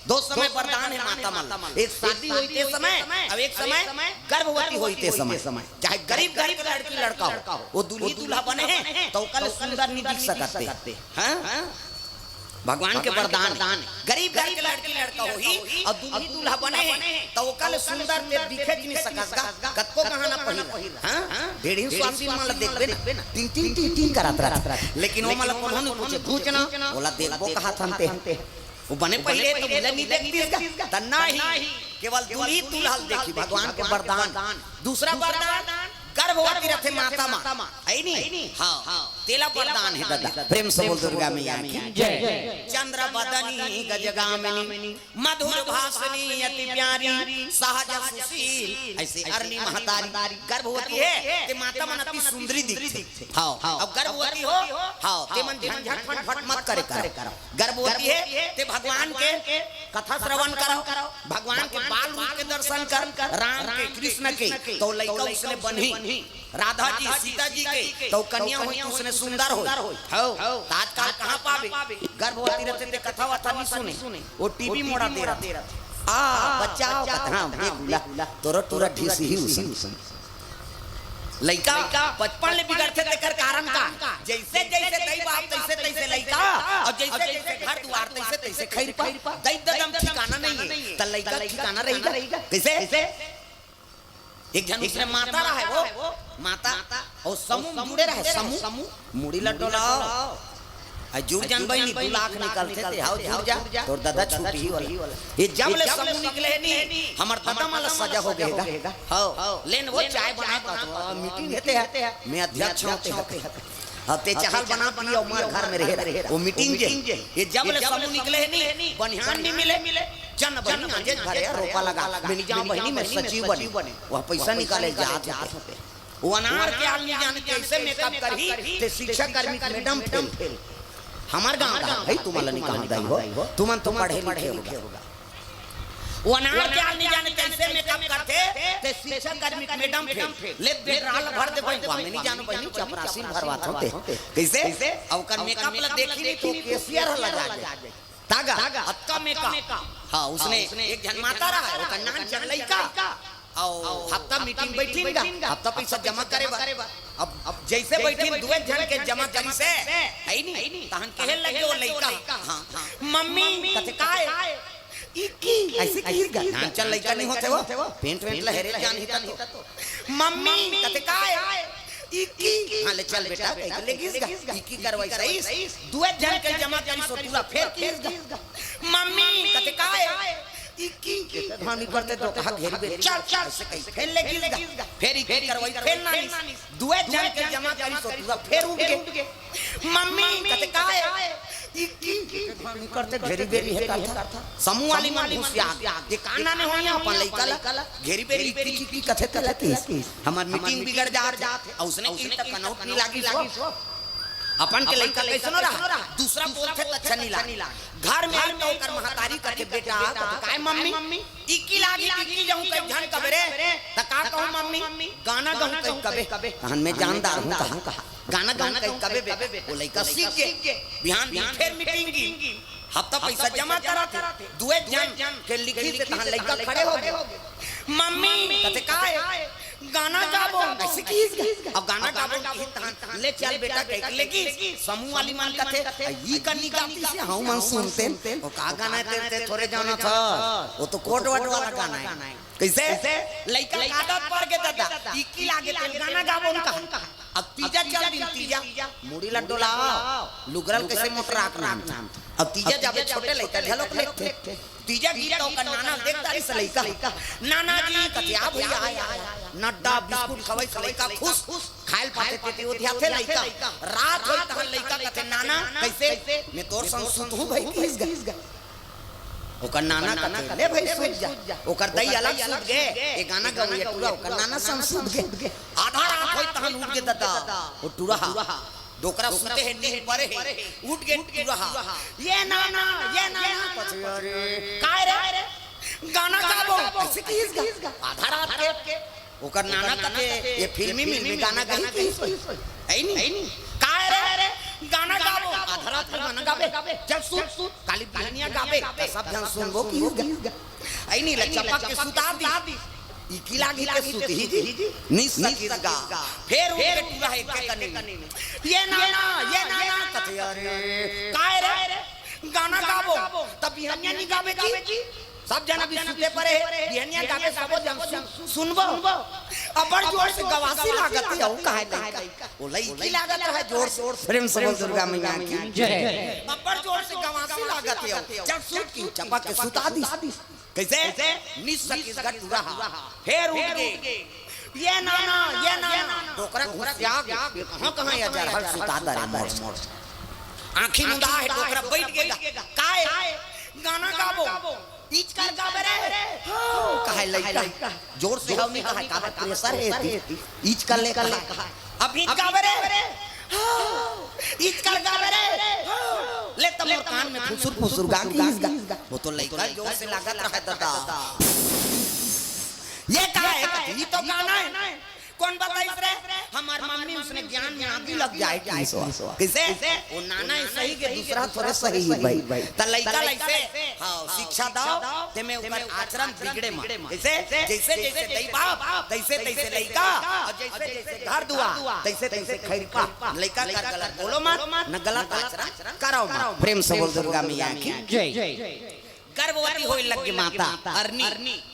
दो समय वरदान है माता माल। एक शादी हुई थे समय, अब एक समय गर्भवती हुई थे समय। चाहे गरीब घर के लड़की लड़का हो, वो दूल्ही दूल्हा बने हैं तो कल सुंदर नहीं दिख सकते हैं। भगवान के वरदान, गरीब घर के लड़की लड़का होही और दूल्ही दूल्हा बने हैं तो कल सुंदर में दिखे नहीं सकता। कतको गहना पहिर हां ढेड़ी स्वासी माल देखबे ना टिंग टिंग टिंग टिंग करत रह, लेकिन वो माल कोल्हन पूछे घूचना बोला देखबो कहा थनते वो बने पहले तो मुझे नहीं देखती इसका तन्ना ही केवल दूल्ही दूल्हा देखी। भगवान के वरदान। दूसरा वरदान गर्भवती रथे माता मां है नहीं। हां तेला वरदान है दादा। प्रेम से बोल दुर्गा मैया की जय। चंद्र बदनी गजगामिनी मधुर भाषिनी अति प्यारी सहज सुशील ऐसे अरली महतारी गर्भवती है ते माता मन अति सुंदरी दिखती। हां अब गर्भवती हो हां ते मन झंझट फटफट मत करे करो। गर्भवती है ते भगवान के कथा श्रवण करो, भगवान के बाल रूप के दर्शन कर, राम के कृष्ण के तो लइका उसने बनी राधा जी सीता जी के तो कन्या हुई उसने सुंदर हो। तात्काल कहां पावे गर्भवती रहते थे कथा वथा नहीं सुने वो टीवी मोड़ा दे रहा आ बचाओ कथा बुला तोरा ढीसी ही उसन लइका बचपन ले बिगड़ते थे कर कारण का जैसे जैसे दई बाप तैसे तैसे लइका और जैसे जैसे घर द्वार तैसे तैसे खैर पा दई दम ठिकाना नहीं है त लइका ठिकाना रहेगा कैसे। एक जन उसने माता रहा है वो माता और समूह जुड़े रहे समूह मुड़ी लड्डोला जुड़ जान बहनी 2 लाख निकलते थे हाउ जुड़ जा तोर दादा छुट्टी ही वाला ये जब ले समूह निकले नहीं हमर दादा माला सजा हो गएगा। हां लेन वो चाय बना का मीटिंग होते हैं मैं अध्यक्ष होते ते चहल बना पी और मार घर में रहे वो मीटिंग जे ये जब ले समूह निकले नहीं बनिहान नहीं मिले जन बहनी आजे घरे रोपा लगा मैंने जा बहनी में सचिव बने वह पैसा निकाले जात होते वो अनार के आल नहीं जाने कैसे मेकअप करही ते शिक्षा कर्मी मैडम फेल हमार गांव का भाई तुम्हारा नहीं कहां गई हो तुमन तो पढ़े लिखे होगा। वो अनार के आल नहीं जाने कैसे मेकअप करते ते शिक्षा कर्मी मैडम फेल ले बेराल भर दे भाई मैं नहीं जानो बहनी चपरासी भरवात होते कैसे अब कर मेकअप ला देखी नहीं तो केसीआर लगा दे तागा अक्का मेकअप। हां उसने एक जन माता रहा है ओका नाम चल लइका और हफ्ता मीटिंग बैठीनगा हफ्ता पैसा जमा करेबा अब जैसे बैठीन 2 जन के जमा करी से है नहीं तहन कहे लगे वो लइका हां मम्मी कथे काय इकी ऐसे कीरगा नाम चल लइका नहीं होते वो पेंट लहरे जान हिता तो मम्मी कथे काय इकी हां ले चल बेटा लेगिसगा इकी करवाई सही 2 जन के जमा करी सो पूरा फेर कीरगा मम्मी कथे काय इकी धानी करते तो कहा घेरी चल ऐसे कैसे खेल लेगिसगा फेरी करवाई खेल ना 2 जन के जमा करी सो पूरा फेर उठ के मम्मी कथे काय इकी धानी करते घेरी बेरी है था समूह वाली मां घुसिया ये काना ने होया अपन लइका घेरी बेरी की कथे तलती हमार मीटिंग बिगड़ जात और उसने की तक कनौट नहीं लागी सो अपन के लइका कैसे न रहा दूसरा बोलते अच्छा नहीं ला घर में तो कर महतारी कथे बेटा काय मम्मी इकी लागी इकी जाऊं कई धन कबरे त का कहूं मम्मी गाना गाऊं कई कबे कहन में जानदार हूं कहा गाना कई कबे वो लइका सीख के बिहान फिर मीटिंग की हफ्ता पैसा जमा कराते 2 जन के लिखी से तहां लइका खड़े हो गए मम्मी कथे काय गाना गाबो ऐसे की अब गाना गाबो तहां ले चल बेटा कह लेगी समूह वाली मान कथे ई करनी गाती से हां मन सुनते वो का गाना ते थोड़े जाना था वो तो कोट वट वाला गाना है कैसे लइका आदत पड़ के दादा इकी लागे तेल गाना गाबो उनका अब तीजा चल दिन तीजा मुड़ी लड्डोला लुगरल कैसे मोटराक नाम अब तीजा जाबे छोटे लइका झलक लेते तीजा गीत का नाना देखता इस लइका नाना जी कथिया भैया नड्डा बिस्कुट खवाई लइका खुश खाइल पाते ते ओधिया थे लइका रात होई त लइका कथे नाना कैसे मैं तोर संग सुत हूं भाई किस गा ओकर नाना कथे ले भाई सुत जा ओकर दई अलग सुत गे ए गाना गावे टूरा ओकर नाना संग सुत गे आधा रात होई तहन उठ के दादा ओ टूरा डोकरा सुनते हैं नींद परे उठ के टूरा ये नाना पछे अरे काय रे गाना गाबो ऐसे किस गा आधा रात के ओकर नाना कथे ये फिल्मी में गाना गाई है नहीं काय रे गाना गाबो धरात मन गावे जब सुत काली बिहनिया गावे सब जन सुनबो की आई नी लचपक के सुता दी ई किला गी के सुत ही जी निसकिस गा फिर उनके टूला है के कने में ये नाना कथे अरे काय रे गाना गाबो तब बिहनिया नी गावे की सब जना भी सुते परे बिहनिया गावे सब जन सुनबो अबर जोर से गवासी लागत है काहे नहीं वो लईकी लागत है जोर से प्रेम से बोल दुर्गा मैया की जय अबर जोर से गवासी लागत है जब सुत की चपक के सुता दी कैसे निसकिस गट रहा फिर उठ गए ये नाना टोकरा घुसिया कहां या जा हर सुता दे मोड़ आंखी मुंदा है टोकरा बैठ गया काय गाना गाबो ईच कर गावे रे काहे लइका जोर से हाउ नहीं कहा का प्रेशर है ईच कर ले कहा अब ईच गावे रे ईच कर गावे रे ले तमोर कान में फुसुर गा वो तो लइका जोर से लागत रहा दादा ये का है ये तो गाना है कौन बताई रे हमार मम्मी उसने ज्ञान में आगे लग जाए किसे वो नाना सही के दूसरा थोड़े सही भाई त लइका लइसे हां शिक्षा दाओ ते में ऊपर आचरण बिगड़े मत कैसे जैसे दई बाप तैसे लइका और जैसे घर दुआ तैसे खैरका लइका का गलत बोलो मत न गलत आचरण करो मत प्रेम से बोल दुर्गा मैया की जय गर्भवती होए लगे माता अरनी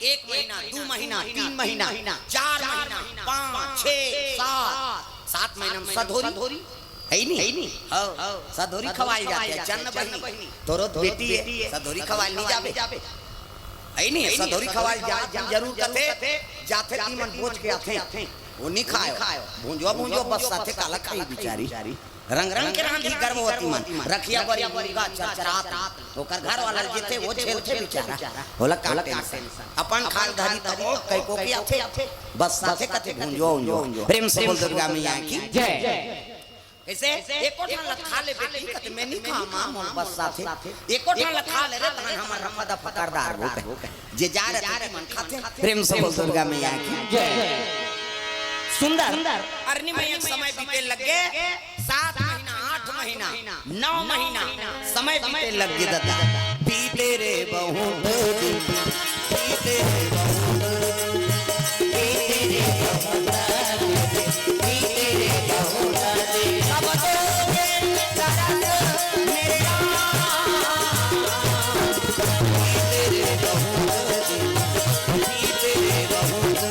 1 महीना 2 महीना 3 महीना 4 महीना 5 6 7 महीना में सधोरी है नहीं हां सधोरी खवाई जाते हैं जन्म बहिनी तोरो बेटी है सधोरी खवाई नहीं जावे है नहीं सधोरी खवाई जा जरूर कथे जाथे तीमन पूछ के आथे वो नहीं खायो भूंजो बस साथे काला खाई बेचारी रंग के रांधी गर्भवती मन रखिया बरी मुर्गा चरचरात ओकर घर वाला जेते वो छेल छे बेचारा होला का टेंशन अपन खाल धरी तो कई को किया थे बस साथे कथे भूंजो प्रेम से बोल दुर्गा मैया की जय ऐसे एको ठान लखा ले बेटी कते मैं नहीं खा मां मोन बस साथे एको ठान लखा ले रे तहन हमर रमदा फकरदार हो जे जा रे मन खाते प्रेम से बोल दुर्गा मैया की जय सुंदर अरनी मैया समय बीते लगे 7 महीना 8 महीना 9 महीना समय बीते लगे दादा बीते रे बहुत बीते रे बहुत बीते रे बहुत बीते रे बहुत सब दोगे तरस मेरे बीते रे बहुत बीते रे बहुत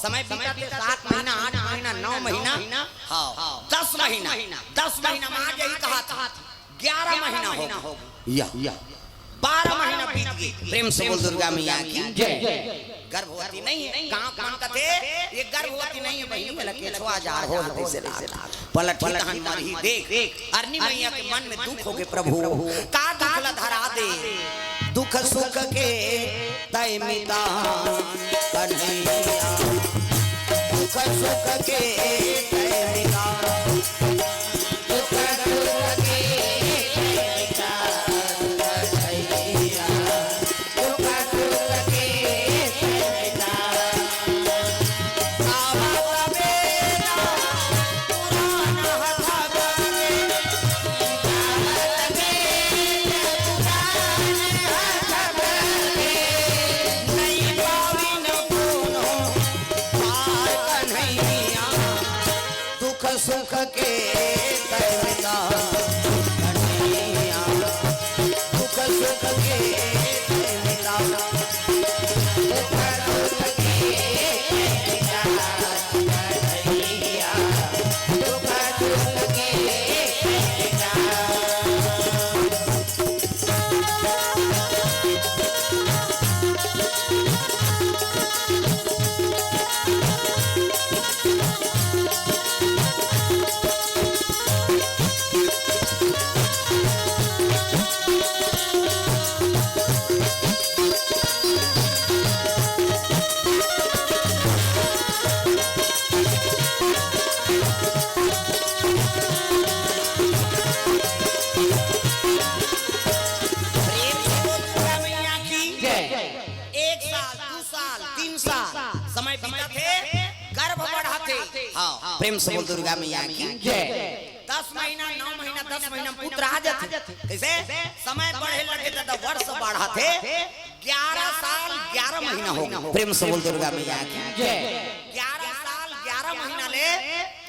समय बीता 7 महीना 8 महीना 9 महीना हां 10 महीना में आज यही कहा था 11 महीना हो या 12 महीना बीत गए प्रेम से बोल दुर्गा मैया की जय गर्भवती नहीं है गांव कौन का थे ये गर्भवती नहीं है बहनी वाला केछवा जा हो जैसे पलट तहन मरही देख अरनी मैया के मन में दुख हो गए प्रभु का दुख धरा दे दुख सुख के तय मिटा कन्हैया दुख सुख के तय मिटा दुख सुख के तय मिटा कन्हैया दुख सुख के तय मिटा आवा बेटा पुराना हथा सुख के तय मिटा कन्हैया दुख सुख के तय मिटा दुख सुख के तय मिटा कन्हैया दुख सुख के तय मिटा समय बीता थे, गर्भ बढ़ा थे। हाँ, प्रेम से बोल दुर्गा मैया की जय। 10 महीना 9 महीना 10 महीना पुत्र आ जाते। कैसे समय बढ़े लगे तो वर्ष बढ़ा थे। 11 साल 11 महीना हो गया। प्रेम से बोल दुर्गा मैया की जय। 11 साल 11 महीना ले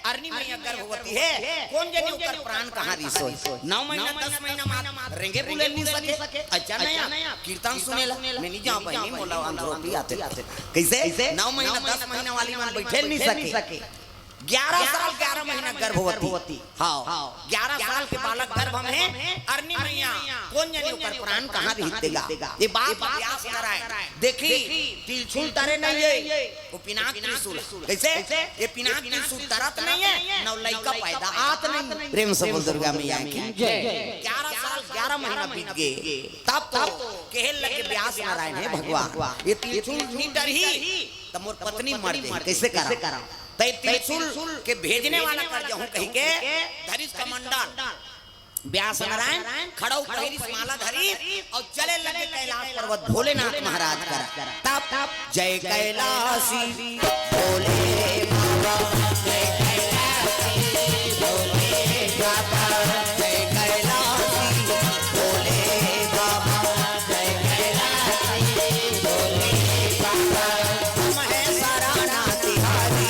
अरनी मैया गर्भवती है। कौन जाने ऊपर प्राण कहाँ रिसो। 9 महीना 10 महीना मां रेंगे बोले नहीं सके। अच्छा नया कीर्तन सुनेला मैं नहीं जाऊं भाई मोला अंधरोटी आते। कैसे 9 महीना 10 महीना वाली मां बैठे नहीं सके। 11 साल 11 महीना गर्भवती। हाँ 11 साल के बालक गर्भ में अरनी मैया कौन जाने ऊपर प्राण कहाँ रहतेगा। ये बाप अभ्यास कराए देखी तिलछुल तारे नहीं है वो पिनाक त्रिशूल। कैसे ये पिनाक त्रिशूल तरत नहीं है नौ लड़का पैदा आत नहीं। प्रेम से बोल दुर्गा मैया की जय। 11 साल 11 महीना बीत गए तब तो कहल लगे व्यास नारायण है भगवान ये त्रिशूल नहीं डरही तो मोर पत्नी मर गई। कैसे करा तै त्रिशूल के भेजने वाला कर जाऊं कहीं के धरिस कमंडल व्यास नारायण खड़ो पहिरिस माला धरी और चले लगे कैलाश पर्वत भोलेनाथ महाराज करा तब जय कैलाशी भोले बाबा जय कैलाशी भोले बाबा जय कैलाशी भोले बाबा जय कैलाशी भोले बाबा महेश्वरा नातिहारी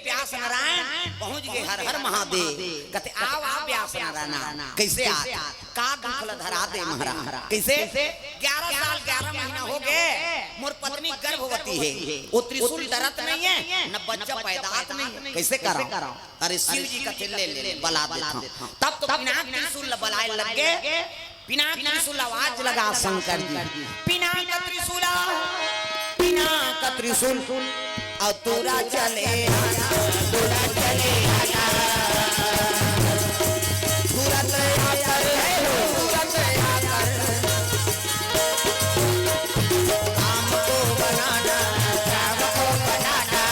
व्यास नारायण पहुंच गए हर हर महादेव कहते आओ आप व्यास नारायण कैसे आ का दुखल धरा दे महाराज। कैसे 11 साल 11 महीना हो गए मोर पत्नी गर्भवती है वो त्रिशूल डरत नहीं है न बच्चा पैदा नहीं। कैसे कराओ अरे शिव जी का ले बला देता तब तो पिनाक त्रिशूल बलाए लग गए। पिनाक त्रिशूल आवाज लगा शंकर जी पिनाक त्रिशूला पिनाक त्रिशूल और तोरा चले तुरंत आकर काम को बनाना काम को बनाना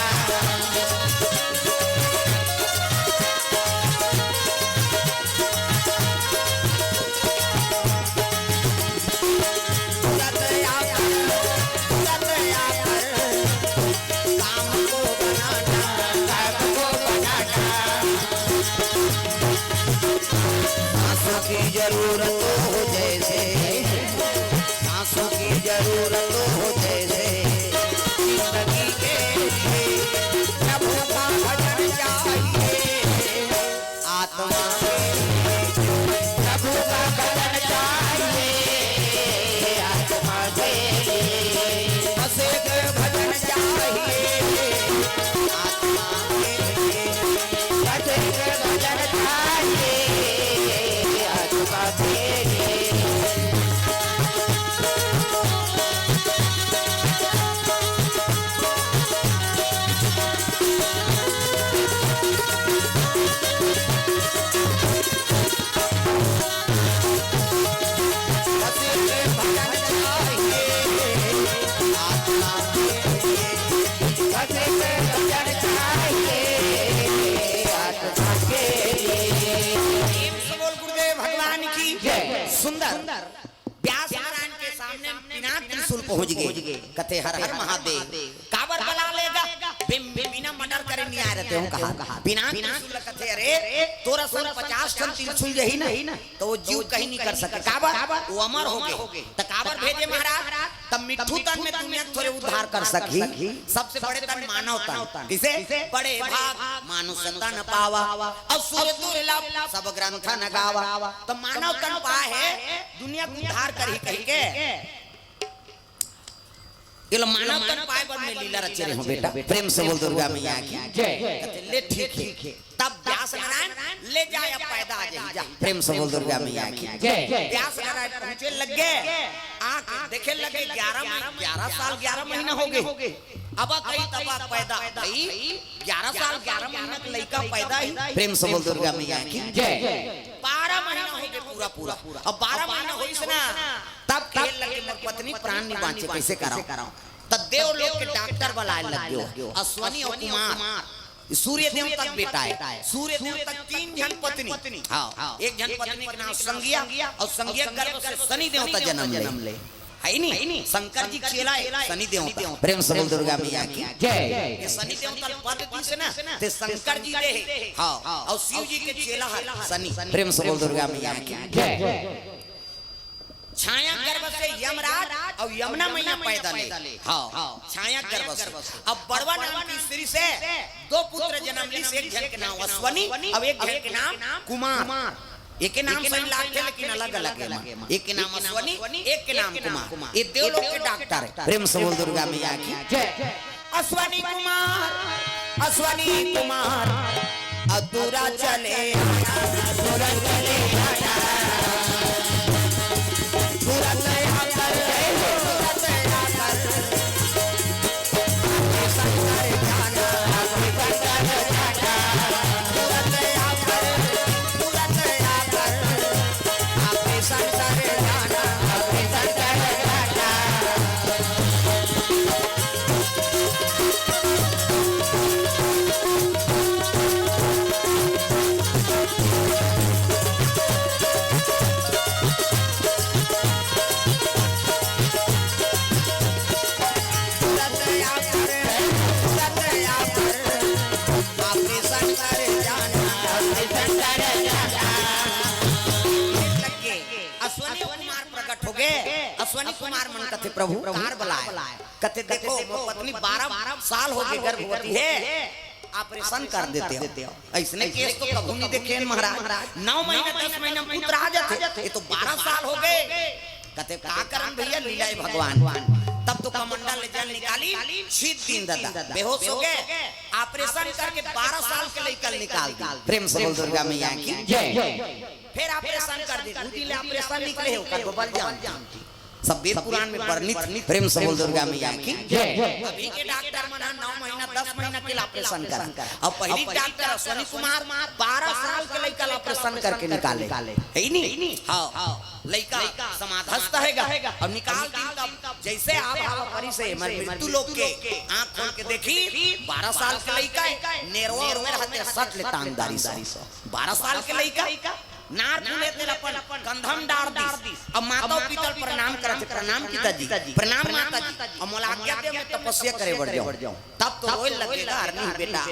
की जरूरत हो जैसे सांसों की जरूरत हो जैसे जिंदगी के लिए प्रभु का भजन चाहिए आत्मा प्रभु का भजन चाहिए आत्मा के लिए बस एक भजन चाहिए आत्मा के लिए बस एक भजन चाहिए सुंदर व्यास नारायण के सामने पिनाक त्रिशूल पहुंच गए कहते हर हर महादेव काबर बला लेगा नहीं आ रहते हूँ कहा बिना त्रिशूल कथे अरे तोरा सन 50 टन त्रिशूल यही ना तो वो जीव कहीं नहीं कर सके काबर वो अमर हो गए तो काबर भेजे महाराज तब मिट्ठू तन में दुनिया थोड़े उद्धार कर सकी सबसे बड़े तन मानव तन किसे बड़े भाग मानुष तन पावा और सूर्य दुर्लभ सब ग्रंथ न गावा तो मानव तन पा है दुनिया को उद्धार कर ही कही के ये मानव तन पाए बद में लीला रचे रहे हो बेटा प्रेम से बोल दुर्गा मैया की जय ले ठीक है तब व्यास नारायण ले जाए अब पैदा आ जाए जा प्रेम से बोल दुर्गा मैया की जय व्यास नारायण पहुंचे लग गए आंख देखे लगे 11 साल 11 महीना हो गए अब कई तबा पैदा भई 11 साल 11 महीना का लड़का पैदा ही प्रेम से बोल दुर्गा मैया की जय 12 महीना हो गए पूरा अब 12 महीना होई से ना तब खेल लगे मोर पत्नी प्राण नहीं बांचे कैसे कराऊं तब देव लोग के डॉक्टर बुलाए लग गयो अश्वनी और कुमार सूर्य देव तक बेटा है सूर्य देव तक 3 जन पत्नी हां एक जन पत्नी का नाम संज्ञा और संज्ञा गर्भ से शनि देव का जन्म ले है नहीं शंकर जी चेला है शनि देव प्रेम से बोल दुर्गा मैया की जय ये शनि देव का पद्धति से ना ते शंकर जी रहे हां और शिव जी के चेला है शनि प्रेम से बोल दुर्गा मैया की जय छाया गर्भ से यमराज और यमुना मैया पैदा ले हां छाया गर्भ से अब बड़वा नाम की स्त्री से 2 पुत्र जन्म ली एक जन के नाम अश्वनी और एक जन के नाम कुमार एक के नाम सही लागते लेकिन अलग अलग है एक के नाम अश्वनी एक के नाम कुमार ये देव लोग के डॉक्टर है प्रेम से बोल दुर्गा मैया की जय अश्वनी कुमार अधूरा चले अश्वनी कुमार मन कथे प्रभु कार बुलाए कथे देखो पत्नी 12 साल हो गए गर्भवती है ऑपरेशन कर देते हो ऐसने केस तो कभी नहीं देखे महाराज 9 महीना 10 महीना पुत्र आ जाते ये तो 12 साल हो गए कथे का करन भैया लीला भगवान तब तो कमंडल ले जल निकाली 6 दिन दादा बेहोश हो गए ऑपरेशन करके 12 साल के लेकर निकाल प्रेम से बोल दुर्गा मैया की जय फिर ऑपरेशन कर दी उदिले ऑपरेशन निकले हो कर बल जान सब वेद पुराण में वर्णित प्रेम से बोल दुर्गा मैया की जय अभी के डॉक्टर मना 9 महीना 10 महीना के ऑपरेशन कर अब पहली डॉक्टर अश्वनी कुमार 12 साल के लेकर ऑपरेशन करके निकाले है नहीं हां लड़का समाधस्थ हैगा और निकाल दी तब जैसे आप हवा परी से मृत्यु लोग के आंख खोल के देखी 12 साल के लड़का नेरवा और में रहते सट ले तांगदारी से 12 साल के लड़का नार फूले तेरा अपन कंधम डार दी अब माता पिता प्रणाम करते प्रणाम पिताजी प्रणाम माताजी अब मोला आज्ञा दे मैं तपस्या करे बढ़ जाऊं तब तो रोए लगेगा अरनी बेटा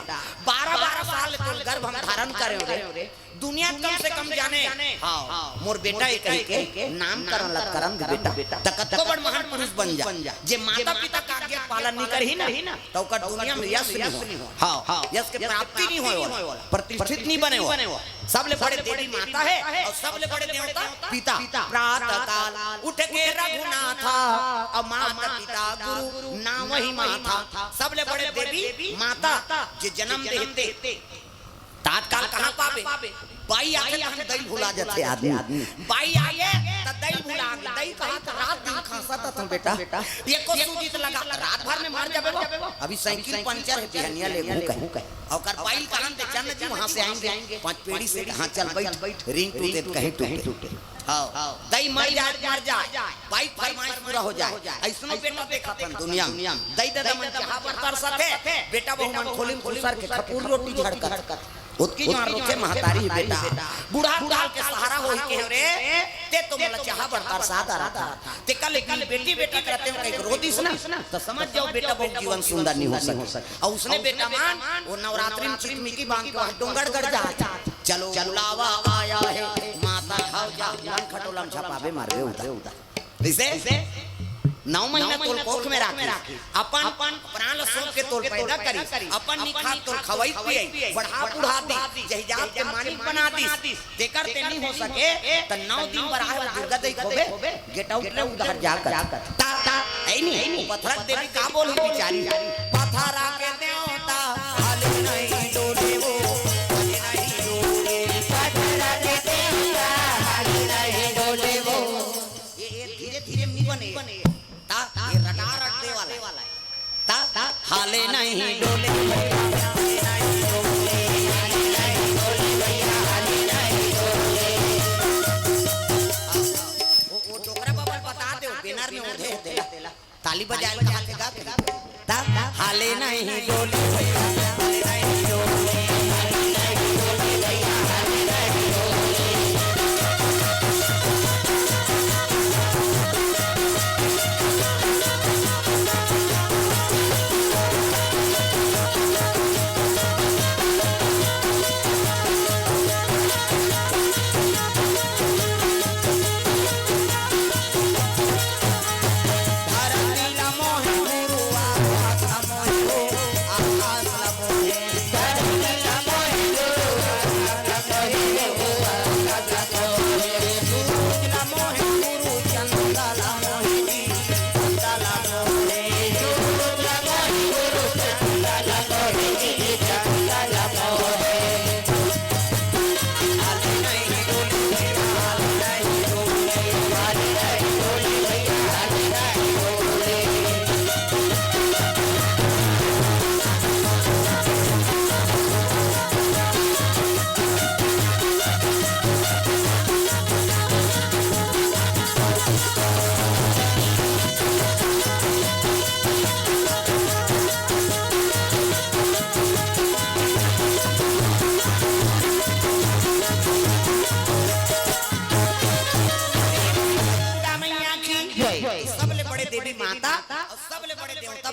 12 साल तो गर्भ हम धारण करे रे दुनिया कम से कम जाने हां मोर बेटा एक के नामकरण लग करम बेटा तकत को बड़ महान पुरुष बन जा जे माता पिता का आज्ञा पालन नहीं करही ना तो का दुनिया में यश नहीं हो हां यश के प्राप्ति नहीं होए प्रतिष्ठित नहीं बने हो सबले बड़े देवी माता है और सबले बड़े देवता पिता प्रातः काल उठ के रघुनाथ और माता पिता गुरु ना वही माता सबले बड़े देवी माता जे जन्म देते तात्काल कहां पावे बाई आके हम दही भुला जाते आदमी बाई आए त दही भुला दही कहा त रात दिन खासा था बेटा एको सूजित लगा रात भर में मर जाबे अभी साइकिल पंचर है बिहनिया ले घू कह और कर बाइल कहां दे चन्न जी वहां से आएंगे 5 पेड़ी से कहां चल बैठ रिंग टूटे कहीं टूटे हां दही मर जाए बाई फरमाइश पूरा हो जाए ऐसनो बेटा देखा था दुनिया दही दे मन जहां पर तरसत है बेटा बहु मन खोली सर के खपूर रोटी झड़कर उसकी जो रोचे महतारी बेटा बूढ़ा डाल के सहारा हो के रे ते तो मला चाह बढ़ता सादा रहता ते कल बेटी बेटा करते हैं कहीं रोदिस ना तो समझ जाओ बेटा बहुत जीवन सुंदर नहीं हो सके। और उसने बेटा मान वो नवरात्रि में चिकमिकी बांध के डोंगरगढ़ जा चलो बुलावा आया है माता खाओ जा लन खटोलन छपावे मारे उधर इसे 9 महीना तोल कोख में राखी अपन प्राण सोच के तोल पैदा करी अपन निखा तोल खवाई पिए बढ़ा बुढ़ा दी जहिजात के मालिक बना दी तेकर ते नहीं हो सके त 9 दिन पर आए दुर्गा दई खोबे गेट आउट रे उधर जाकर ता ऐ नहीं पत्थर देवी का बोल बिचारी पथरा के देवता हाल नहीं डोले वो पथरा के देवता हाल नहीं डोले वो ये धीरे-धीरे नहीं बने ये रडार अड्डे वाला है ता हाले नहीं डोले वो डोकरा बाबा बता दे बेनर में उधे देला ताली बजाए बजा ता हाले नहीं डोले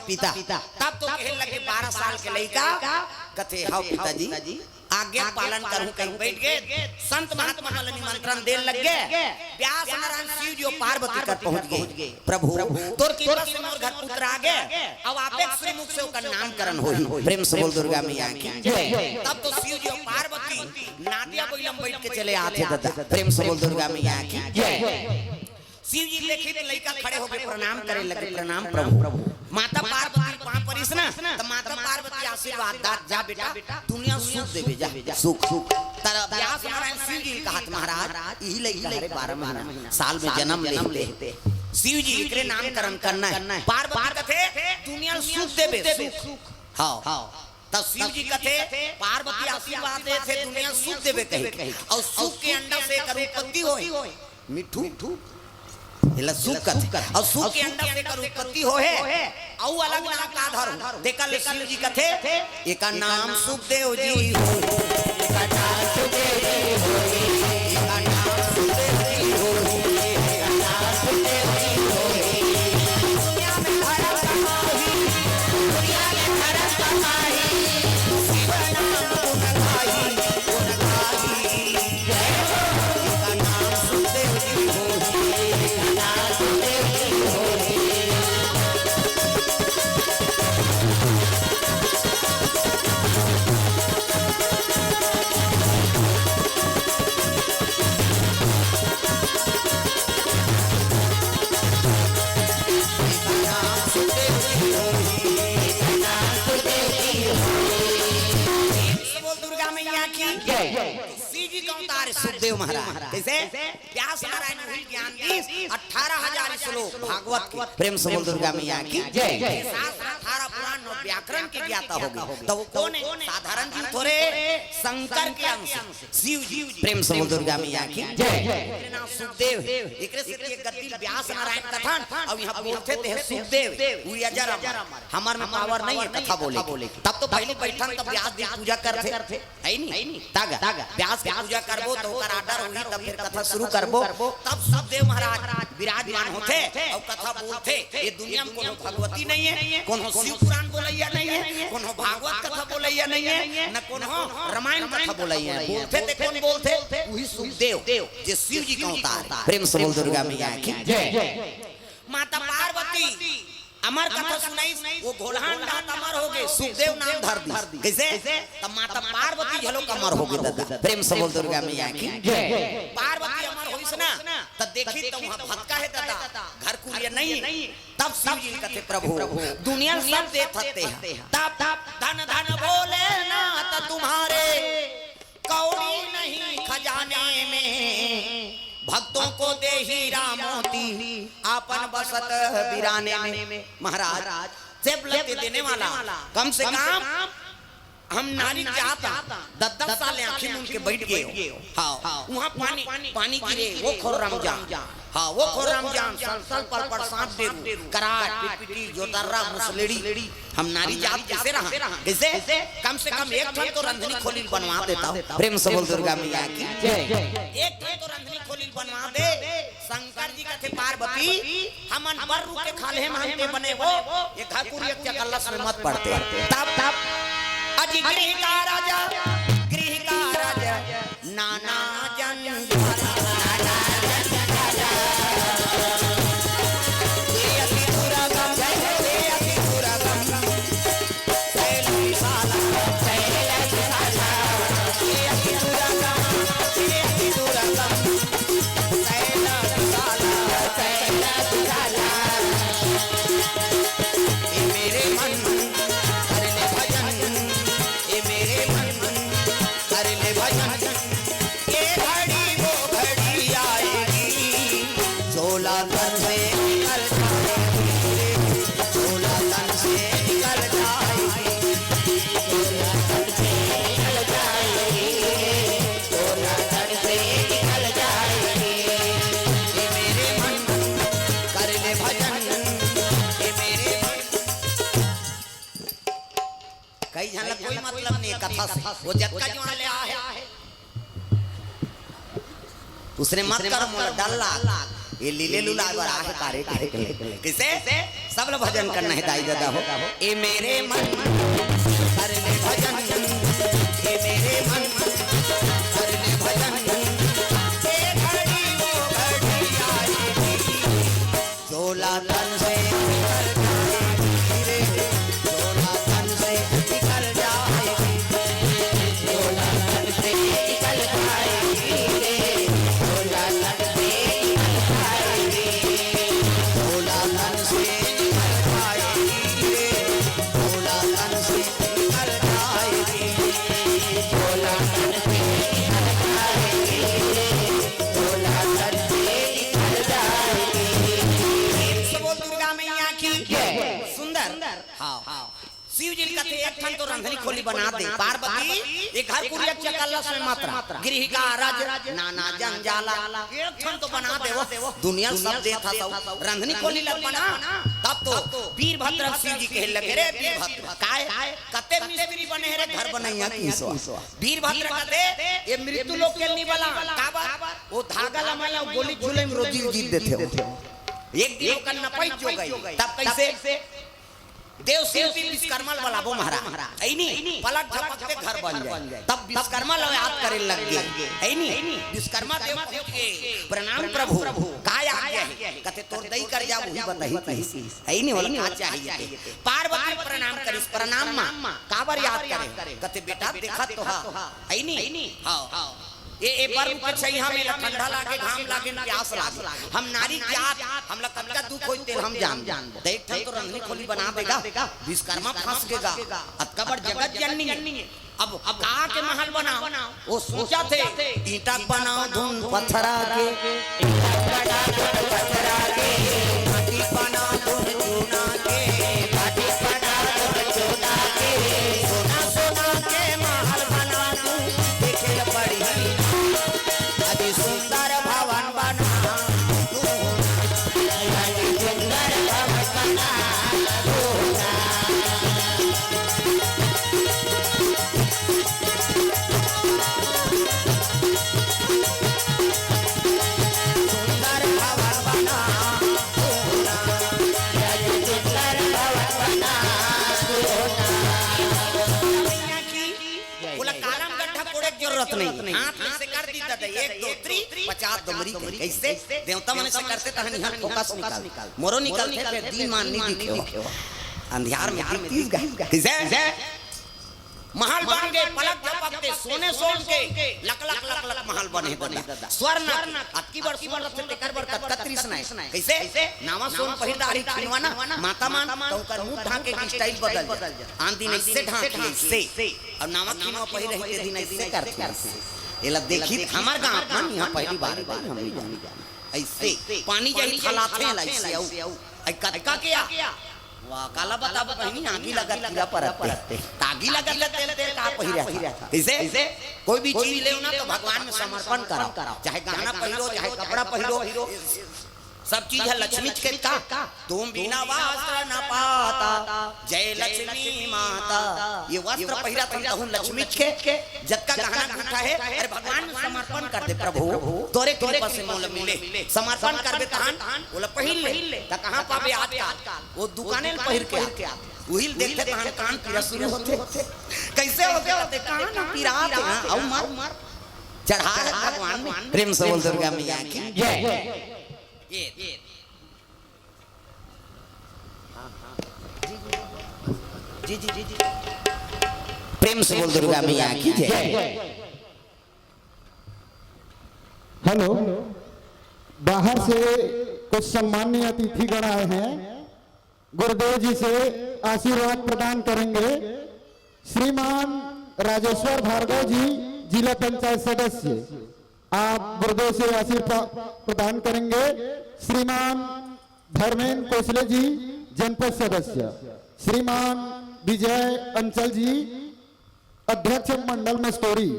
पिता तब तो कहे लगे 12 साल के लड़का कथे हाउ पिताजी आज्ञा पालन करूं कहीं बैठ गए संत महात्मा वाला निमंत्रण दे लग गए व्यास नारायण शिव जी पार्वती कर पहुंच गए प्रभु तोर कृपा से मोर घर पुत्र आ गए अब आपे श्री मुख से ओकर नामकरण होई प्रेम से बोल दुर्गा मैया की जय। तब तो शिव जी और पार्वती नादिया बैलम बैठ के चले आते दादा प्रेम से बोल दुर्गा मैया की जय। शिव जी देखे तो लड़का खड़े होकर प्रणाम करे लगे प्रणाम प्रभु माता पार्वती वहां पर इसना तो माता पार्वती आशीर्वाद दात जा बेटा दुनिया सुख देवे जा सुख तर व्यास नारायण शिव जी कहा महाराज यही लड़का है 12 महीना साल में जन्म लेते शिव जी एकरे नामकरण करना है पार्वती कथे दुनिया सुख देवे सुख हां तब शिव जी कथे पार्वती आशीर्वाद दे थे दुनिया सुख देवे कहे और सुख के अंडा से कर उत्पत्ति होई मिठू इला सुख कथे और सुख के अंडा से कर उत्पत्ति होए औ अलग नाम का धर्म देखा ले शिव जी कथे एका नाम सुखदेव जी हो एका नाम सुखदेव जी हो एका नाम सुखदेव जी हो एका नाम सुखदेव जी हो दुनिया में धर्म कमाई दुनिया में धर्म कमाई शिव नाम गुण गाई जय हो एका नाम सुखदेव जी हो सुखदेव महाराज। कैसे? व्यास नारायण हुई ज्ञान 18,000 श्लोक भागवत की। प्रेम से बोल दुर्गा मैया की जय। 18 पुराण और व्याकरण के ज्ञाता होगी। तो वो कौन है? साधारण जी थोड़े, शंकर के अंश शिव जी। प्रेम से बोल दुर्गा मैया की जय। नाम सुखदेव है। एक गद्दी व्यास नारायण कथन और यहाँ बोलते थे सुखदेव। हमार में पावर नहीं है कथा बोले। तब तो पहले बैठन तब व्यास जी पूजा करते है नहीं तागा व्यास की पूजा करबो तो ओकर आर्डर होई तब फिर कथा शुरू करबो। तब सुखदेव महाराज विराजमान होते और कथा बोलते। ये दुनिया में कोनो भगवती नहीं है, कोनो शिव पुराण बोलैया नहीं है, कोनो भागवत कथा बोलैया नहीं है, न कोनो रामायण कथा बोलैया। बोलते थे कौन बोलते? वही सुखदेव जो शिव जी का अवतार। प्रेम से बोल दुर्गा मैया की जय। माता पार्वती अमर कथा सुनाई, वो घोलहान रात अमर हो गए, सुखदेव नाम धर दी। कैसे? तब माता पार्वती झलो अमर हो गए दादा। प्रेम से बोल दुर्गा मैया की जय। पार्वती अमर होइस ना तब देखी तो वहां भटका है दादा, घर कुरिया नहीं। तब शिव जी कहते प्रभु दुनिया सब देखते हैं। तब धन धन बोले ना तो तुम्हारे कौड़ी नहीं खजाने में, भक्तों को दे हीरा मोती आपन बसत बिराने में। महाराज से लगते देने वाला कम से कम हम नारी चाहता 10 साल आंखें उनके बैठ गए। हाँ वहाँ पानी गिरे वो खोर रमजान। हाँ वो खोर रमजान सल पर सांप दे कराट पिटपिटी जोतर्रा मुसलेड़ी। हम नारी जात कैसे रहा? कैसे? कम से कम एक ठन तो रंधनी खोली बनवा देता हूँ। प्रेम से बोल दुर्गा मैया की जय। एक ठन तो रंधनी खोली बनवा दे। शंकर जी कहते पार्वती हमन बर रूप के खाले मांगते बने वो ये घाकुरिया के कलश में मत पड़ते। तब अजी गृह का राजा नाना जन कोई मतलब नहीं कथा से। वो जक्का जो ले आए उसने मत कर मोला डल्ला ये लीले लुला बर आहे कारे किसे सब लोग भजन करना है दाई दादा हो। ए मेरे मन कर ले भजन, ए मेरे मन कर ले भजन, ए घड़ी वो घड़ी आएगी झोला तन से शिव जी कहते एक ठन तो रंधनी खोली बना दे। पार्वती एक घर कुरिया के कलश में मात्रा गृह का राज नाना जंजाला एक ठन तो बना दे। वो दुनिया सब देखा था रंधनी खोली लग बना। तब तो वीरभद्र शिव जी कहे लगे रे वीरभद्र काय कते मिस्त्री बने रे घर बनैया की। वीरभद्र कहते ये मृत्यु लोक के नहीं वाला का बात वो धागा लमाला गोली झूले में रोजी जीत देते। एक दिन का नपई जो गई तब कैसे देव शिल्पी विश्वकर्मा वाला वो महाराज ऐनी पलट झपक के घर बन जाए। तब विश्वकर्मा लोग याद करे लग गए ऐनी विश्वकर्मा देव पूछ के प्रणाम प्रभु काय आ गया है? कहते तोर दई कर जा वही बताई ऐनी वाला का चाहिए। पार्वती प्रणाम करिस प्रणाम मां काबर याद करे? कहते बेटा देखा तो हा ऐनी हां ये पर चाहिए हमें ठंडा लागे घाम लागे प्यास लागे हम नारी जात हम लोग कब का दुख होई तेल हम जान देख तो रंधनी खोली बना देगा विश्वकर्मा फंस गेगा अतका बड़ जगत जननी अब कहाँ के महल बनाओ, वो सोचा थे ईंटा बनाओ धुन पत्थरा के, पत्थरा के माटी बनाओ धुन चूना के, माटी बनाओ धुन चूना के, सोना सोना के महल बना दूं देखे पड़ी अभी सुंदर भवन बना सुंदर भवन बना जरूरत नहीं, हाथ में से कर दी था 1 2 3 50 डमरी कैसे देवता मन से करते तहन यहाँ फोकस निकाल मोरो निकलते फिर दिन मान नहीं दिखे अंधियार में तीस कैसे महल बन गए पलक झपकते सोने सोन के लक लक लक लक महल बने स्वर्ण अक्की बर स्वर्ण से टेकर बर 31 नहीं कैसे नावा सोन पहिर दाढ़ी खिलवाना माता मान तो कर मुंह ढाके की स्टाइल बदल आन दिन ऐसे ढाके से और नावा खिलवा पहिर रहते दिन ऐसे करते ये लब देखी हमार गांव मन यहां पहली बार हम नहीं जानी ऐसे पानी जही खलाते हैं ऐसे आऊ आई कटका के वाह काला बता बहनी आगी लगा कीड़ा परते तागी लगा तेरे का पहिरा कैसे कोई भी चीज ले ना तो भगवान में समर्पण करो चाहे गहना पहिरो चाहे कपड़ा पहिरो सब चीज है लक्ष्मी के का तुम बिना वस्त्र न पाता जय लक्ष्मी माता ये वस्त्र पहिरा तुम लक्ष्मी के जक्का गहना घूटा है अरे भगवान में समर्पण कर दे प्रभु तोरे कृपा से मोल मिले समर्पण करबे तहन बोला पहिर ले त कहां पाबे आजकल वो दुकाने पहिर के वही देखते तहन कान पीड़ा शुरू होते कैसे होते कान पीड़ाते औ मार चढ़ा भगवान में प्रेम से बोल दुर्गा मैया की जय ये जी प्रेम से बोल दुर्गा मैया की जय। हेलो, बाहर से कुछ सम्मानीय अतिथिगण आए हैं, गुरुदेव जी से आशीर्वाद प्रदान करेंगे। श्रीमान राजेश्वर भार्गव जी, जिला पंचायत सदस्य, आप गुरुदेव से आशीर्वाद प्रदान करेंगे। श्रीमान धर्मेंद्र कोसले जी, जनपद सदस्य, श्रीमान विजय अंचल जी, अध्यक्ष मंडल मस्तूरी,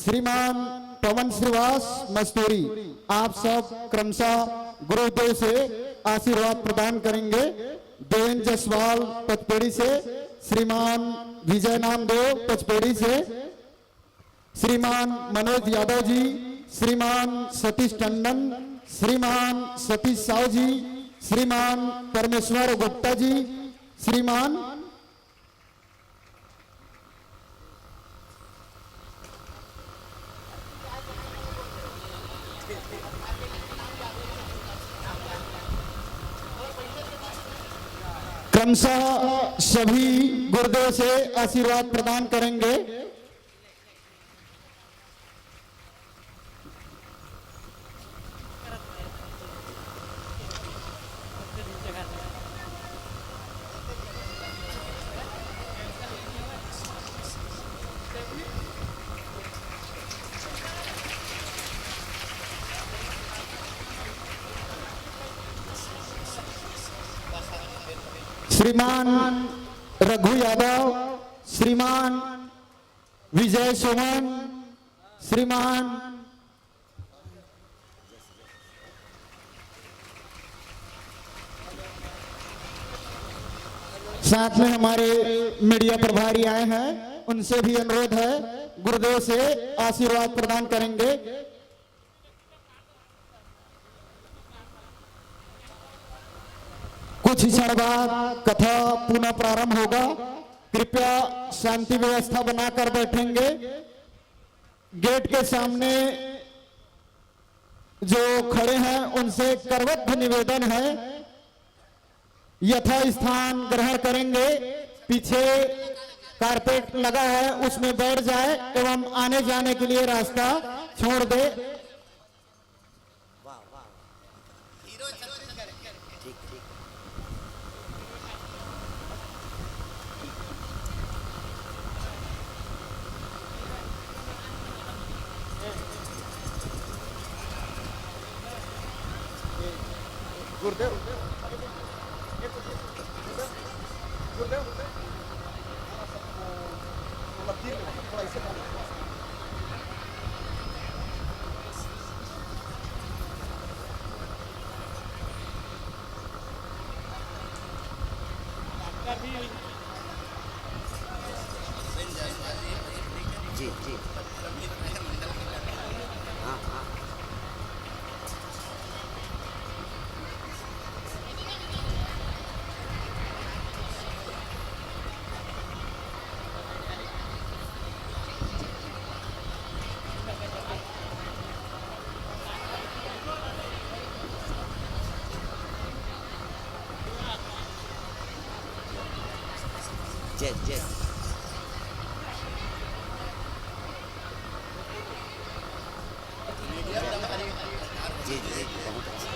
श्रीमान पवन श्रीवास मस्तूरी, आप सब क्रमशः गुरुदेव से आशीर्वाद प्रदान करेंगे। देवेंद्र जसवाल पचपेड़ी से, श्रीमान विजय नामदेव पचपेड़ी से, श्रीमान मनोज यादव जी, श्रीमान सतीश टंडन, श्रीमान सतीश साव जी, श्रीमान परमेश्वर गुप्ता जी, श्रीमान क्रमशः सभी गुरुदेव से आशीर्वाद प्रदान करेंगे। श्रीमान रघु यादव, श्रीमान विजय सुमन, श्रीमान साथ में हमारे मीडिया प्रभारी आए हैं, उनसे भी अनुरोध है गुरुदेव से आशीर्वाद प्रदान करेंगे। कुछ क्षण बाद कथा पुनः प्रारंभ होगा। कृपया शांति व्यवस्था बनाकर बैठेंगे। गेट के सामने जो खड़े हैं उनसे करवत निवेदन है, यथा स्थान ग्रहण करेंगे। पीछे कारपेट लगा है, उसमें बैठ जाए एवं आने जाने के लिए रास्ता छोड़ दे। जी जी हाँ हाँ जय जय जी जी बहुत अच्छा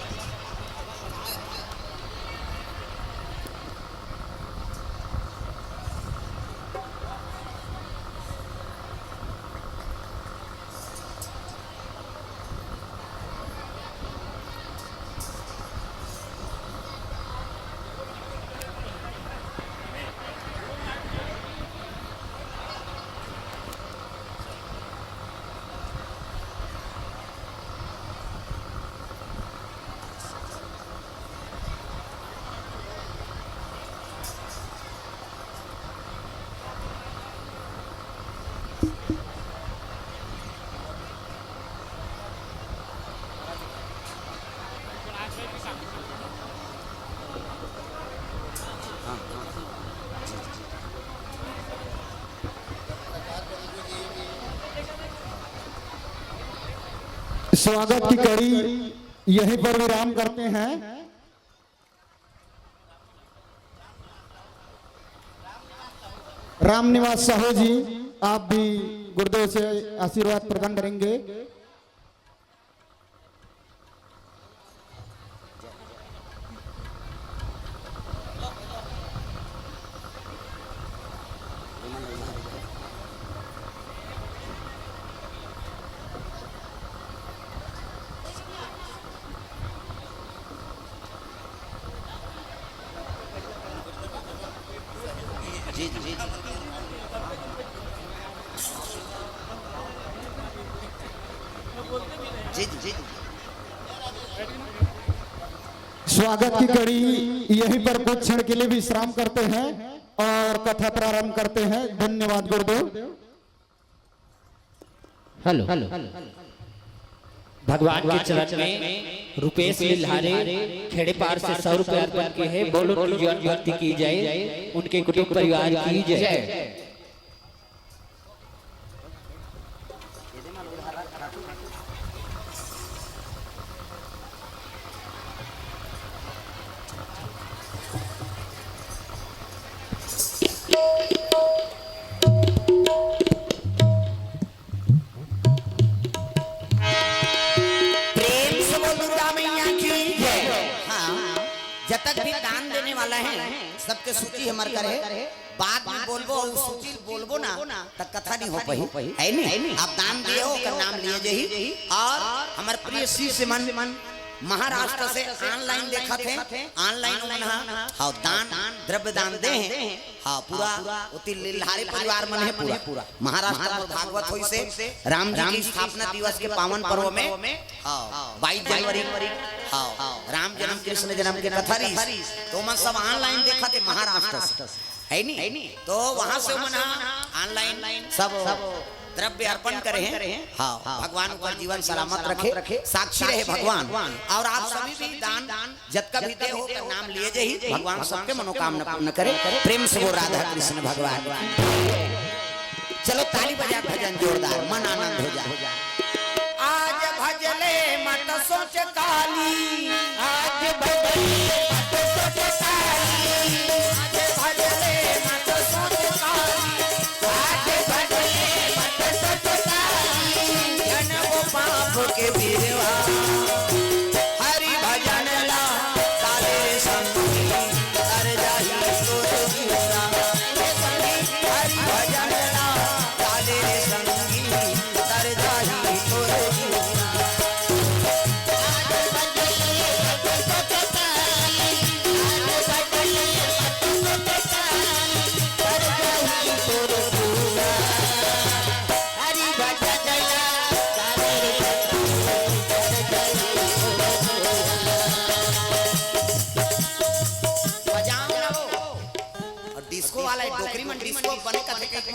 हाँ हाँ जी जी स्वागत की कड़ी यहीं पर विराम करते हैं। राम निवास साहू जी, आप भी गुरुदेव से आशीर्वाद प्रदान करेंगे। जी जी जी जी जी जी स्वागत की कड़ी यहीं पर कुछ क्षण के लिए विश्राम करते हैं और कथा प्रारंभ करते हैं। धन्यवाद गुरुदेव। हेलो भगवान के चरण में रुपेश लिल्हारे खेड़े पार से 100 रुपये अर्पण किए हैं। बोलो की जीवन भक्ति की जाए, उनके कुटुंब परिवार की जय। प्रेम से बोल दुर्गा मैया की जय। हाँ जब तक भी दान देने वाला है सबके सूची हमार करे, बाद में बोलबो और सूची बोलबो ना तक कथा नहीं हो पाई है नहीं। आप दान दिए हो का नाम लिए जही। और हमारे प्रिय शिष्य मन महाराष्ट्र से ऑनलाइन देखा थे, ऑनलाइन हाँ दान द्रव्य दान दे हैं। हाँ पूरा उति लिल्हारे परिवार मन है पूरा महाराष्ट्र में भागवत हुई से राम जी की स्थापना दिवस के पावन पर्व में 22 जनवरी हाँ राम जन्म कृष्ण जन्म के कथा रही तो मन सब ऑनलाइन देखा थे महाराष्ट्र से है नहीं। तो वहां से मन ऑनलाइन सब द्रव्य अर्पण करे हैं। हाँ भगवान ऊपर जीवन सलामत रखे, साक्षी रहे भगवान। और आप सभी भी दान जब कभी दे हो का नाम लिए जही, भगवान सबके मनोकामना पूर्ण करे। प्रेम से वो राधा कृष्ण भगवान। चलो ताली बजा, भजन जोरदार, मन आनंद हो जाए। आज भजले मत सोच काली, आज भजले मत सोच काली, आज भजले मत सोच काली, आज भजले मत सोच काली, जन वो पाप के बिरवा हरि भजन ला काले संगी कर जाही तोर जीवना हरि भजन ला काले संगी कर जाही तोर जीवना। आज भजले मत सोच काली,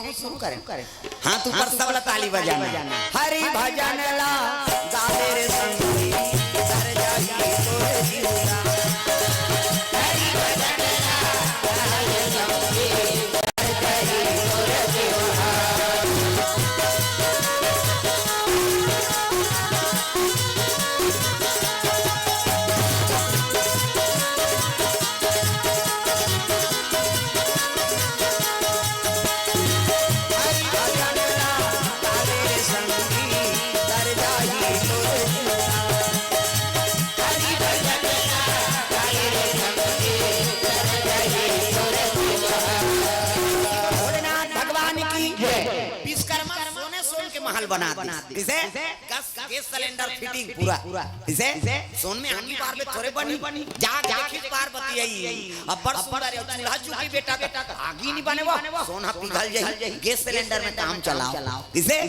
शुरू शुरू करें हाथ ऊपर सबला ताली बजाना हरि भजन ला गावे रे संगी कर जागी तोरे जीवा हरि भजन ला गावे संगी कर जागी तोरे जीवा महल बना दी इसे गैस सिलेंडर फिटिंग पूरा इसे सोन में आगे बार में थोड़े बनी जा देखी पार्वती आई अब बड़ सुंदर है चूल्हा चुकी बेटा आगे नहीं बने वो सोना पिघल जाई गैस सिलेंडर में काम चलाओ इसे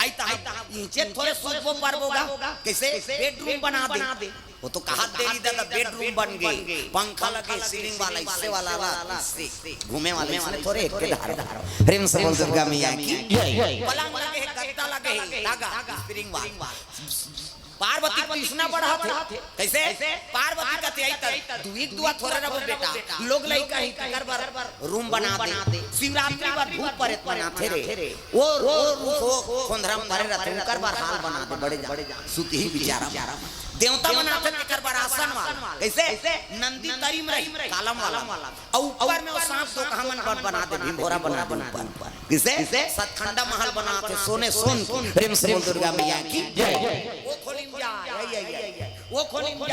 आईता नीचे थोड़े सुबह पारबोगा कैसे बेडरूम बना दे वो तो कहा देरी दादा बेडरूम बन गई पंखा लगे सीलिंग वाला इससे वाला इससे घूमे वाले इसमें थोड़े एक के धार प्रेम से बोल दुर्गा मैया की पलंग लगे गद्दा लगे धागा स्प्रिंग वाला पार्वती कृष्णा बढ़ा थे कैसे पार्वती का ते दुई दुआ थोड़ा रहो बेटा लोग लइका ही कर बार रूम बना दे शिवरात्रि बार भूत परेत बनाते रे वो खोंधरा परे रहते कर बार हाल बना दे बड़े सुती ही बेचारा देवता बनाते कर बार आसन वाला कैसे नंदी तरीम रही कालम वाला और ऊपर में वो सांप दो कहामन बना दे भीमभोरा बना ऊपर किसे सतखंडा महल बनाते सोने सोन प्रेम से बोल दुर्गा मैया की जय वो खोलिम वो खोलिम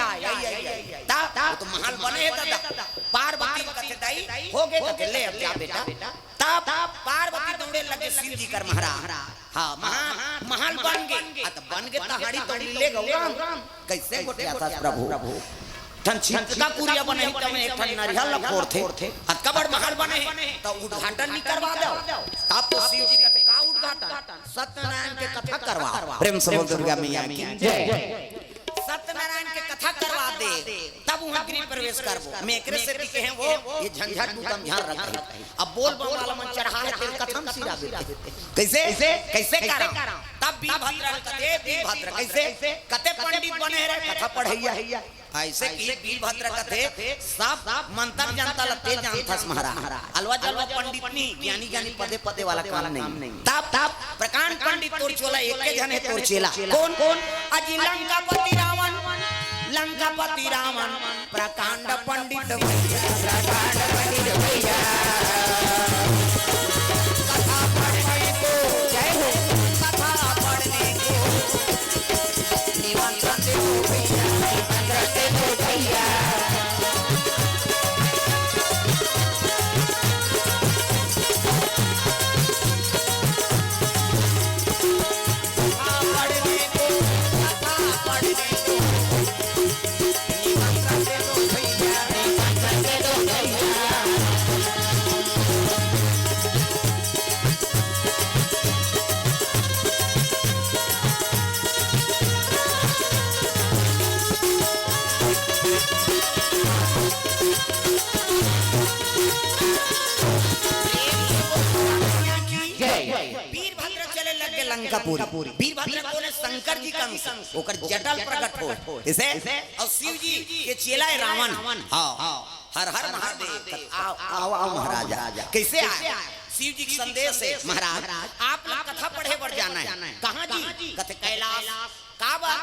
ता तो महल बने है दादा पार्वती कथे दाई हो गए कथे ले अब जा बेटा ता पार्वती दौड़े लगे शिव जी कर महाराज हां महल बन गए बन गए तहाड़ी तो ले गौ कैसे गोटिया था प्रभु ठन छिटका कुरिया बने त में एक ठन नरिहल फोड़ थे आ कबड़ महल बने त उद्घाटन नहीं करवा दो तब तो शिव जी कहते का उद्घाटन सत्यनारायण के कथा करवा प्रेम से बोल दुर्गा मैया की जय सत्यनारायण के कथा करवा दे तब वहां गृह प्रवेश करबो मैं एकरे से दिखे हैं वो ये झंझट मुकम ध्यान रख अब बोल वाला मन चढ़ा है तेल कथम सिरा देते कैसे करा तब वीरभद्र कते वीरभद्र कैसे कते पंडित बने रहे कथा पढ़ैया ऐसे की वीरभद्र कथे सब मंत्र जानता लते जानथस महाराज अलवा जलवा पंडित नहीं ज्ञानी पदे वाला काम नहीं तब प्रकांड पंडित तोर चोला एक के जन है तोर चेला कौन अजी लंकापति रावण प्रकांड पंडित भैया कथा पढ़ने को जय हो कथा पढ़ने को निमंत्रण दो भैया लंकापुरी वीरभद्र को ने शंकर जी का अंश ओकर जटल प्रकट हो इसे और शिव जी के चेला रावण हां हर हर महादेव आओ महाराजा कैसे आए शिव जी का संदेश है महाराज आप लोग कथा पढ़े बढ़ जाना है कहां जी कथे कैलाश काबा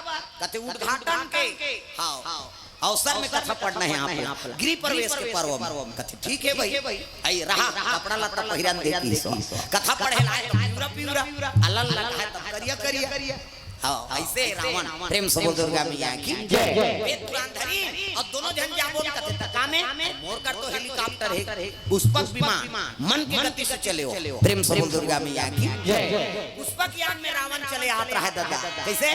कथे उद्घाटन के हां अवसर में कथा पढ़ना है आप गृह प्रवेश के पर्व में कथे ठीक है भाई आई रहा कपड़ा लत्ता पहिरन देती कथा पढ़े लाए पूरा अलल है तब करिया हां ऐसे रावण प्रेम से बोल दुर्गा मैया की जय वेद पुराण धरी और दोनों जन जा बोल कथे तका में मोर कर तो हेलीकॉप्टर है पुष्पक विमान मन की गति से चले हो प्रेम से बोल दुर्गा मैया की जय पुष्पक यान में रावण चले आता है दादा कैसे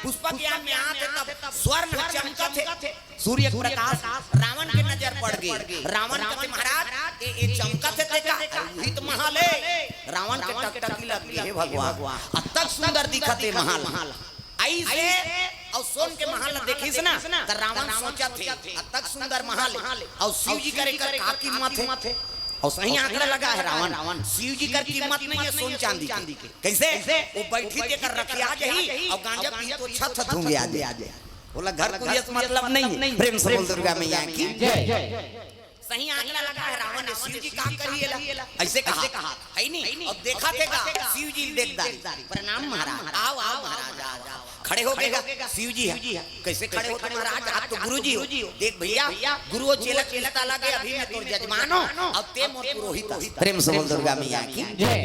पुष्पक यान में आते तब स्वर्ण चमकते सूर्य प्रकाश रावण के नजर पड़ गई रावण कहते महाराज ये चमकते देखा हित महल है रावण के टकटकी लग गई है भगवान अतक सुंदर दिखते महल ऐसे और सोन के महल देखिस ना तो रावण सोचा थे अतक सुंदर महल और शिव जी करे काकी माथे और सही आंकड़ा लगा है रावण। शिव जी का कीमत नहीं है सोन चांदी की। कैसे वो बैठी देकर रखिया जही और गांजा पी तो छत धूंगे आजे बोला घर कुरियत मतलब नहीं है। प्रेम से बोल दुर्गा मैया की जय। सही आंकड़ा लगा है रावण ने शिव जी का करिएला ऐसे कहा है नहीं। अब देखा देगा शिव जी देखदारी प्रणाम महाराज आओ आओ महाराज आओ खड़े हो गए शिव जी है। कैसे खड़े होते महाराज आप तो गुरु जी हो। देख भैया गुरु चेला चेलता लगे अभी मैं तोर जजमानो अब ते मोर पुरोहित। प्रेम से बोल दुर्गा मैया की जय।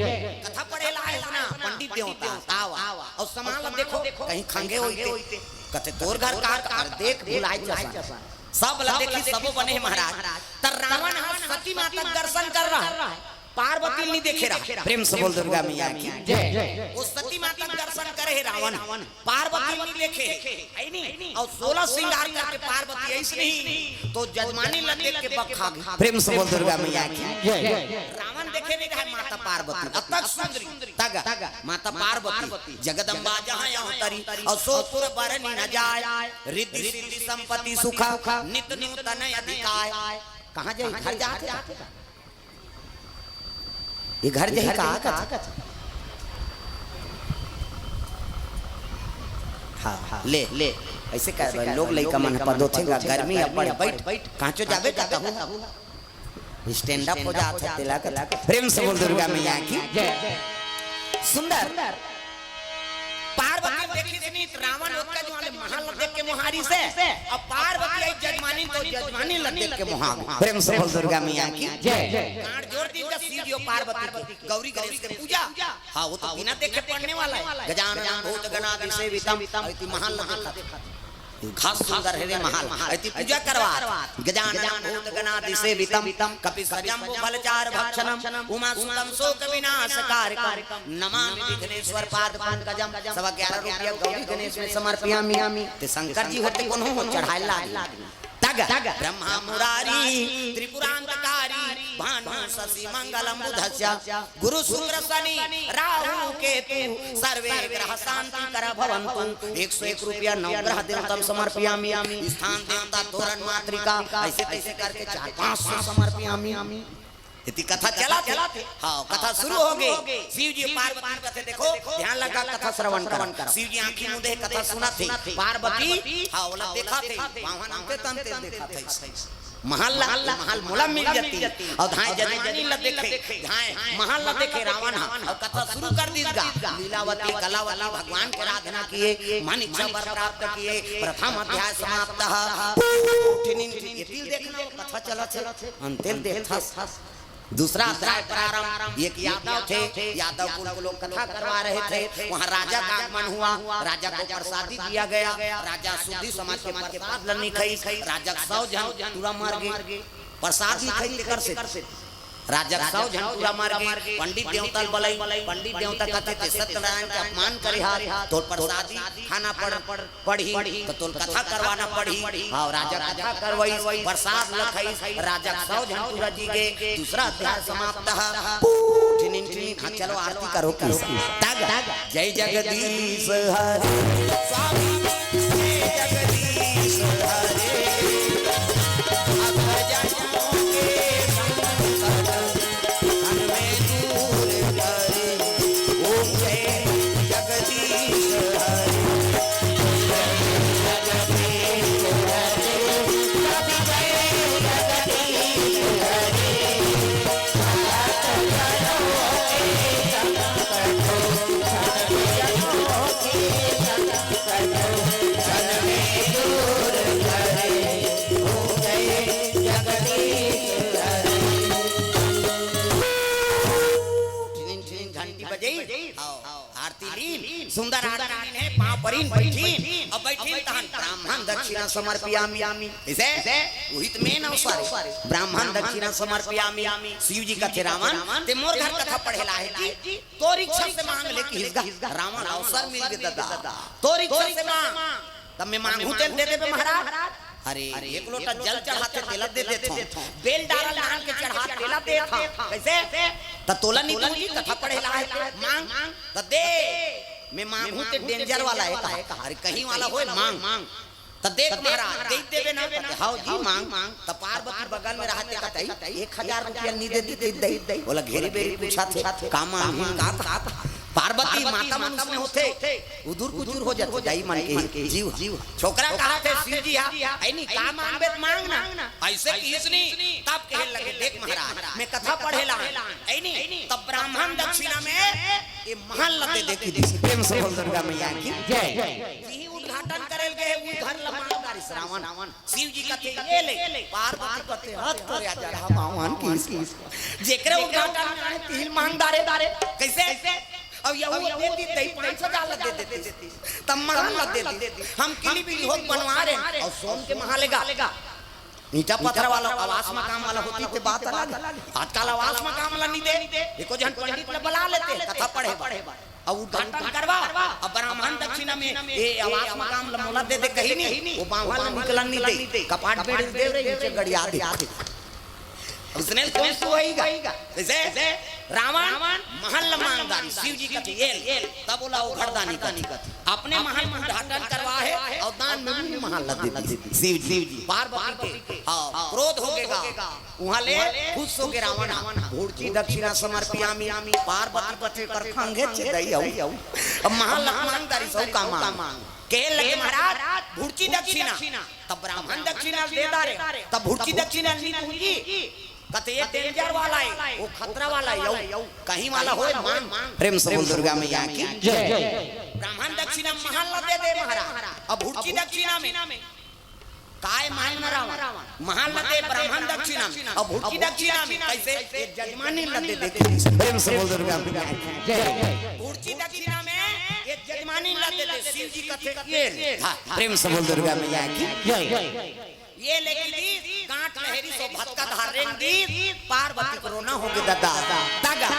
कथा पढ़ेला है ना पंडित देवता आओ आओ और समाल देखो कहीं खंगे होइते कथे तोर घर का देख बुलाई चसा सब देखी सबो बने महाराज। तर रावण सती माता दर्शन कर रहा है पार्वती नहीं देखे रहा। प्रेम से बोल दुर्गा मैया की जय। वो सती माता दर्शन करे रावण पार्वती नहीं देखे है नहीं। और 16 श्रृंगार करके पार्वती ऐसे नहीं तो जजमानी लग देख के बखा गई। प्रेम से बोल दुर्गा मैया की जय। रावण देखे नहीं रहा माता पार्वती अब तक सुंदरी तगा माता पार्वती जगदम्बा जहाँ यहाँ तरी और सोपुर बरनी न जाए रिद्धि सिद्धि संपत्ति सुखा नित्य नूतन अधिकार। कहाँ जाए घर जाते ये घर जही कहा हाँ ले ऐसे कर लोग लइका मन पदो थेगा गर्मी अपन बैठ कांचो जाबे जाता हूं स्टैंड अप हो जाता तेला कर। प्रेम से बोल दुर्गा मैया की जय। सुंदर पार्वती देखी सुनी रावण उसका जो वाले महल देख के मुहारी से अब पार्वती आई जजमानी तो जजमानी लग देख के मुहाग। प्रेम से बोल दुर्गा मैया की जय। कांड जोड़ दी का सीढ़ियों पार्वती की गौरी गणेश की पूजा हां वो तो बिना देखे पढ़ने वाला है। गजानन भूत गणादि सेवितम इति महल देखा खास सुंदर है रे महल इति पूजा करवा गजानन भूत गणादि सेवितम कपिसजम्बो बलचार भक्षणम उमा सुतम शोक विनाशकारकम नमामि विघ्नेश्वर पाद पंकजम। 11.5 रुपया गौरी गणेश में समर्पयामि। ते शंकर जी होते कोनो हो चढ़ाए लाग तग ब्रह्मा मुरारी त्रिपुरांतकारी भानु शशि मंगलम बुधस्य गुरु शुक्र शनि राहु केतु सर्वे ग्रह शांति कर भवन्तु। 101 रुपया नवग्रह देवतम समर्पयामि। स्थान देवता तोरण मातृका ऐसे ऐसे करके 400-500 समर्पयामि। इति कथा चला हाँ कथा शुरू हो गई। शिव जी पार्वती कथे देखो ध्यान लगा कथा श्रवण कर। शिव जी आंखी मुंदे कथा सुना थे पार्वती हाँ वाला देखा थे वहां नामते तंते देखा थे महल मोला मिल जाती और धाय जजमानी ल देखे धाय महल ल देखे रावण और कथा शुरू कर दी लीलावती कलावती भगवान की आराधना किए मन इच्छा वर प्राप्त किए। प्रथम अध्याय समाप्त। ये तिल देखना कथा चला अंतिल देखा। दूसरा अध्याय प्रारंभ। एक यादव थे यादव कुल को लोग कथा करवा रहे थे वहाँ राजा का आगमन हुआ। राजा को प्रसादी दिया गया। राजा शुद्धि समाज के प्रसाद नहीं खाई। राजा 100 जन पूरा मार गए प्रसाद नहीं खाई लेकर से राजा 100 जन पूरा मार गए। पंडित देवता बलई पंडित देवता कहते थे सत्यनारायण का अपमान करे तो प्रसादी खाना पड़ी तो तोल कथा करवाना पड़ी। हाँ राजा कथा करवाई प्रसाद लखाई राजा 100 जन पूरा जी गए। दूसरा अध्याय समाप्त। चलो आरती करो जय जगदीश हरे स्वामी जय जगदीश हरे सुंदर आरती है पांव परिन बैठी अब बैठी तहन ब्राह्मण दक्षिणा समर्पयामि। इसे उहित में नवसारी ब्राह्मण दक्षिणा समर्पयामि। शिव जी का थे रावण ते मोर घर कथा पढ़ेला है जी तोर इच्छा से मांग ले कि हिसगा रावण अवसर मिल गए दादा तोर इच्छा से मांग तब मैं मांगू तेल दे दे महाराज। अरे एक लोटा जल चढ़ाते तेला दे देते बेल डाला लान के चढ़ा तेला दे था कैसे त तोला नहीं दूंगी कथा पढ़ेला है मांग त दे मैं मांगू ते डेंजर वाला है कहा अरे कहीं वाला होए मांग तो देख महाराज दे देवे ना हां जी मांग तो पार्वती बगल में रहते कहते 1000 रुपया नी दे दे बोला घेरी बेरी पूछा थे का मांग का पार्वती माता मन उसमें होते उदूर कुदूर हो जाते जाई मन के जीव छोकरा कहा थे शिव जी आई नहीं का मांगबे मांग ना ऐसे किसनी तब कहे लगे देख महाराज मैं कथा पढ़ेला आई नहीं तब ब्राह्मण दक्षिणा में ये महल लते देखी प्रेम से बोल दुर्गा मैया की जय जी उद्घाटन करेल गए उ घर लमानदारी श्रावण शिव जी कहते ये ले पार्वती कहते हाथ करे जा रहा भगवान की जेकरे उद्घाटन में तिल मांगदारे कैसे अब यहू दे 5,000 दे देती तब महल दे देती हम किली बिली हो बनवा रहे और सोन के महल लेगा ईटा पत्थर वाला आवास मकाम वाला होती थे बात अलग आजकल आवास मकाम वाला नहीं दे एको जन पंडित ने बुला लेते कथा पढ़े और उद्घाटन करवा अब ब्राह्मण दक्षिणा में ये आवास मकाम मोला दे कहीं नहीं वो बावला निकलन नहीं दे कपाट बेड़ दे रहे नीचे गड़िया दे उसने कौन सो होएगा जैसे रावण महल मांगदारी शिव जी का ये तब बोला वो घरदानी का अपने महल में उद्घाटन करवा है और दान में भी महल दे दी शिव जी पार्वती के हां क्रोध होगेगा वहां ले खुश हो के रावण भूर्ची दक्षिणा समर्पियामि पार्वती पथे कर खांगे छे दई आऊ अब महल मांगदारी सब का मांग के लगे महाराज भूर्ची दक्षिणा तब ब्राह्मण दक्षिणा दे दारे तब भूर्ची दक्षिणा नहीं दूंगी कहते ये डेंजर वाला है वो खतरा वाला है कहीं वाला होए मांग प्रेम से बोल दुर्गा मैया की जय ब्राह्मण दक्षिणा महल दे दे महाराज अब भूर्ची दक्षिणा में काय मांग न रावण महल दे ब्राह्मण दक्षिणा में अब भूर्ची दक्षिणा में कैसे ये जजमानी न दे प्रेम से बोल दुर्गा मैया की जय भूर्ची दक्षिणा में ये जजमानी न दे शिव जी कहते ये प्रेम से बोल दुर्गा मैया की जय ये लेकिन गांठ लहरी सो भटका धारेन दी पार्वती को रोना होगे दादा दागा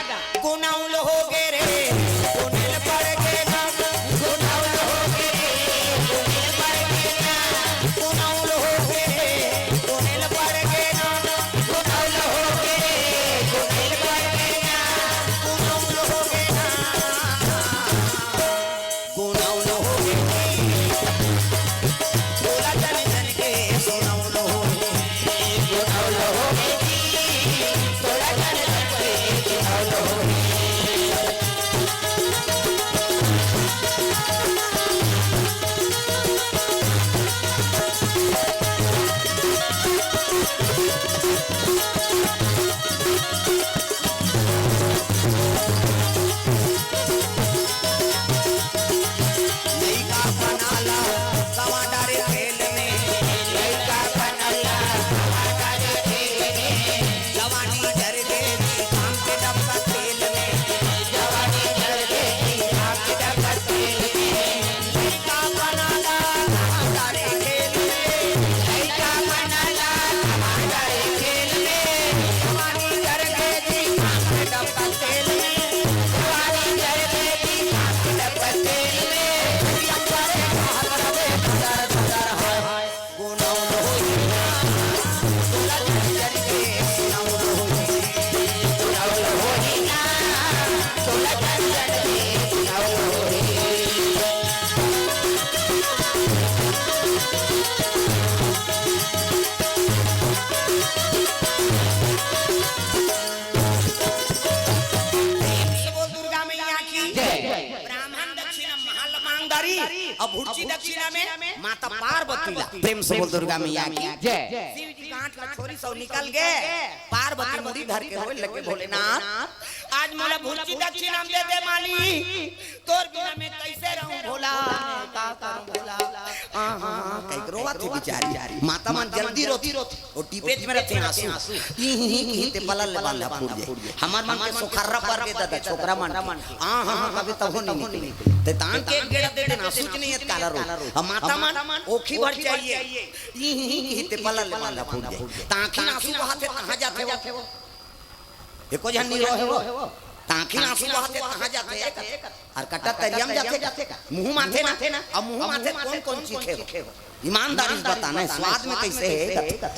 गुनाउल होगे रे गुनेल पड़ के ना गुनाउल होगे रे गुनेल पड़ के ना गुनाउल होगे रे गुनेल पड़ के ना गुनाउल होगे रे गुनेल पड़ के ना गुनाउल होगे ना गुनाउल होगे बोला चल के अब भूर्ची दक्षिणा में माता पार्वती ला प्रेम से बोल दुर्गा मैया की जय शिव जी गांठ ला छोरी सब निकल गए पार्वती मुड़ी धर के होए लगे भोलेनाथ आज मोला भूर्ची दक्षिणा दे दे माली तोर बिना मैं कैसे रहूं भोला का करूं भोला हां कई रोवा थी बेचारी माता मन जल्दी रोती और टीपेज में रहते आंसू ही ते बलल बांधा फूट जाए हमर मन के सोखर्रा पर के दादा छोकरा मन हां कभी तब हो नहीं ते तान के गेड़ दे देना सूच नहीं है काला रो हम माता मन ओखी भर चाहिए ही ते बलल बांधा फूट जाए तांखी आंसू बहाते कहां जाते वो एको जन नहीं रोहे वो तांखी आंसू बहाते कहां जाते और कटा तरियम जाते मुंह माथे ना अब मुंह माथे कौन चीखे हो ईमानदारी से बताना है स्वाद में कैसे है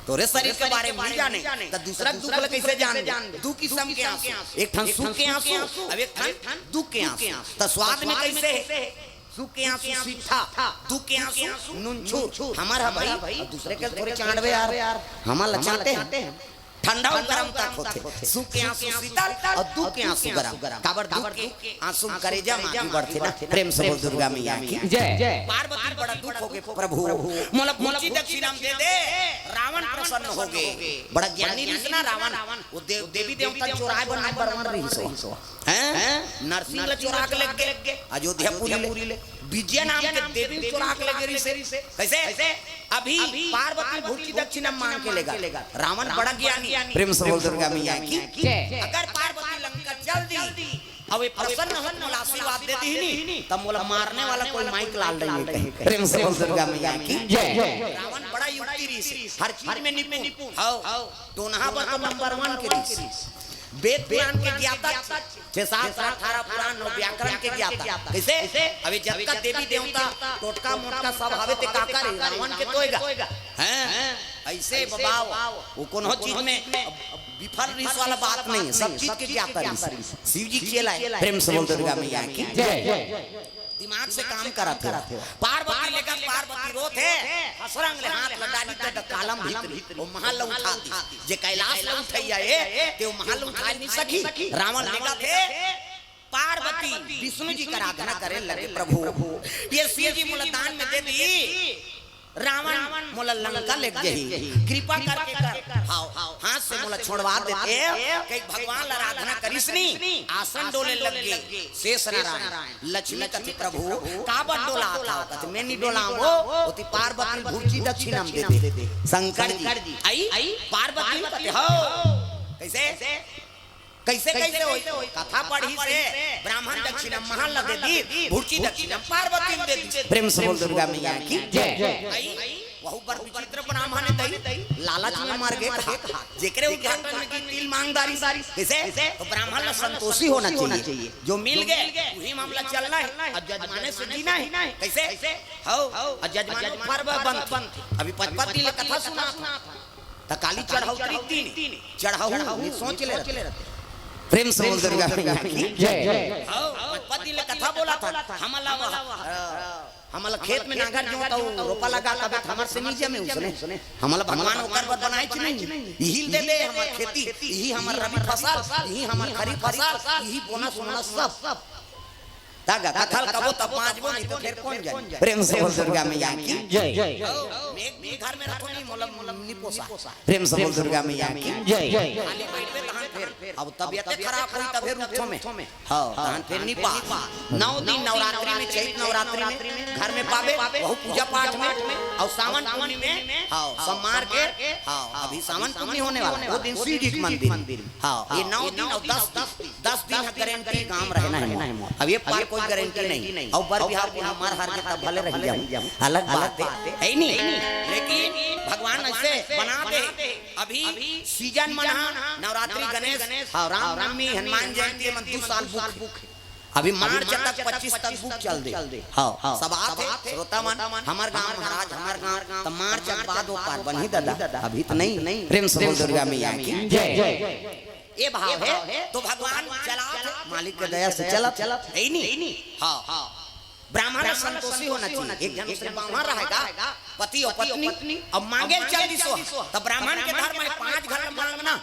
तोरे शरीर के बारे में जाने तो दूसरा दुख कैसे जान दू किस्म के आंसू एक ठन सुख के आंसू अब एक ठन दुख के आंसू तो स्वाद में कैसे है सुख के आंसू सीठा, दुख के आंसू नूनछूर। हमारा भाई दूसरे के थोड़े चांदवे यार हमारा लचाते हैं। ठंडा और गरम तक होते, सुख के आंसू शीतल और दुख के आंसू गरम। काबर दुख के आंसू करेजा मांगी बढ़ते ना। प्रेम से बोल दुर्गा मैया की जय। पार्वती बड़ा दुख हो गए प्रभु, मोला भूची दक्षिणा दे दे। रावण प्रसन्न हो गए, बड़ा ज्ञानी ऋषि ना रावण। वो देवी देवता चोराए बन नंबर 1 रही सो हैं। नरसिंह ले चोरा के लग गए, अयोध्या पूरी ले विजय नाम के देवी चोरा के लगे ऋषि। कैसे अभी पार्वती भूची दक्षिणा मांग के लेगा। रावण बड़ा ज्ञानी। प्रेम से बोल दुर्गा मैया की अगर पार्वती लंका चल दी अब ये प्रसन्न हो मोला आशीर्वाद देती ही नहीं तब मोला मारने वाला कोई माइक लाल नहीं कहीं। प्रेम से बोल दुर्गा मैया की जय। रावण बड़ा युक्ति ऋषि, हर चीज में निपुण। हां दोनहा पर तो नंबर 1 के ऋषि। वेद पुराण के ज्ञाता, 618 पुराण और व्याकरण के ज्ञाता। कैसे अभी जब का देवी देवता टोटका मोटका सब हवे ते काका रे रावण के तोएगा हैं। ऐसे बाबा वो कोनो चीज में विफल रिस वाला बात नहीं है, सब चीज के ज्ञाता ऋषि शिव जी खेला है। प्रेम से बोल दुर्गा मैया की जय। दिमाग से काम कराते हो। पार्वती लेकर पार्वती रोत है, हसरंग ले हाथ लगानी त कालम भीतर वो महल उठाती जे कैलाश ले उठैया ए ते वो महल उठा नहीं सकी। रावण लेगा थे पार्वती विष्णु जी का आराधना करे लगे। प्रभु ये शिव जी मोला दान में दे दी, रावण मोला लंका ले गई। कृपा करके कर हाथ से मोला छोड़वा देते कई भगवान आराधना करिसनी। आसन डोले लग गए शेष नारायण लक्ष्मी कथि प्रभु काबर डोला था मैं नहीं डोला वो ओती पार्वती भूची दक्षिणा दे दे। शंकर जी आई पार्वती कथि हो कैसे कैसे होई कथा पढ़ी से ब्राह्मण दक्षिणा महल लगे दी भूची दक्षिणा पार्वती दे दी। प्रेम से बोल दुर्गा मैया की जय। वहु पर विचित्र ब्राह्मण दई लालच में मर गए जेकरे उद्घाटन में की तिल मांगदारी कैसे तो ब्राह्मण ला संतोषी होना चाहिए। जो मिल गए वही मामला चलना है और जजमाने से जीना है। कैसे हो और जजमान पर्व बंद। अभी पचपति ले कथा सुना था काली चढ़ौतरी तीन चढ़ाऊ सोच ले रहते। प्रेम से बोल दुर्गा मैया की जय। पति ले कथा बोला था हमला खेत में नागर जोता रोपा लगा तब हमर से नीचे में उसने हमला भगवान ओकर पर बनाई छ नहीं यही दे दे हमर खेती यही हमर रबी फसल यही हमर खरीफ फसल यही बोनस बोनस सब तागा कथल कबो तब पांचबो नहीं तो फिर कौन जाए। प्रेम से बोल दुर्गा मैया की जय। मैं घर में रखो नहीं मोलम पोसा। प्रेम से बोल दुर्गा मैया की जय। खाली पेट पे तहन फिर अब तबीयत खराब हुई तब फिर उठो में हां तहन फिर नहीं पा 9 दिन नवरात्रि में चैत नवरात्रि में घर में पावे बहु पूजा पाठ में और सावन पूर्णिमा में हां सोमवार के हां अभी सावन पूर्णिमा होने वाला है वो दिन शिव जी के मंदिर हां ये 9 दिन और 10 दिन गारंटी काम रहना है। अब ये कोई गारंटी नहीं और बर बिहार को हमार हार के तब भले रह जाऊं अलग बात है नहीं लेकिन भगवान ऐसे बना दे। अभी सीजन मना नवरात्रि गणेश रामनवमी हनुमान जयंती में 2 साल बुक अभी मार्च तक 25 तक बुक चल दे। हां सब आते श्रोता मन हमार गांव महाराज हमार गांव तो मार्च के बाद वो पार बनी दादा अभी तो नहीं। प्रेम से बोल दुर्गा मैया की जय। ये भाव है तो भगवान चला मालिक की दया से चला है नहीं। हां ब्राह्मण संतोषी होना चाहिए। एक जन से ब्राह्मण रहेगा पति और पत्नी अब मांगे चल दिसो तब ब्राह्मण के धर्म में 5 घर मांगना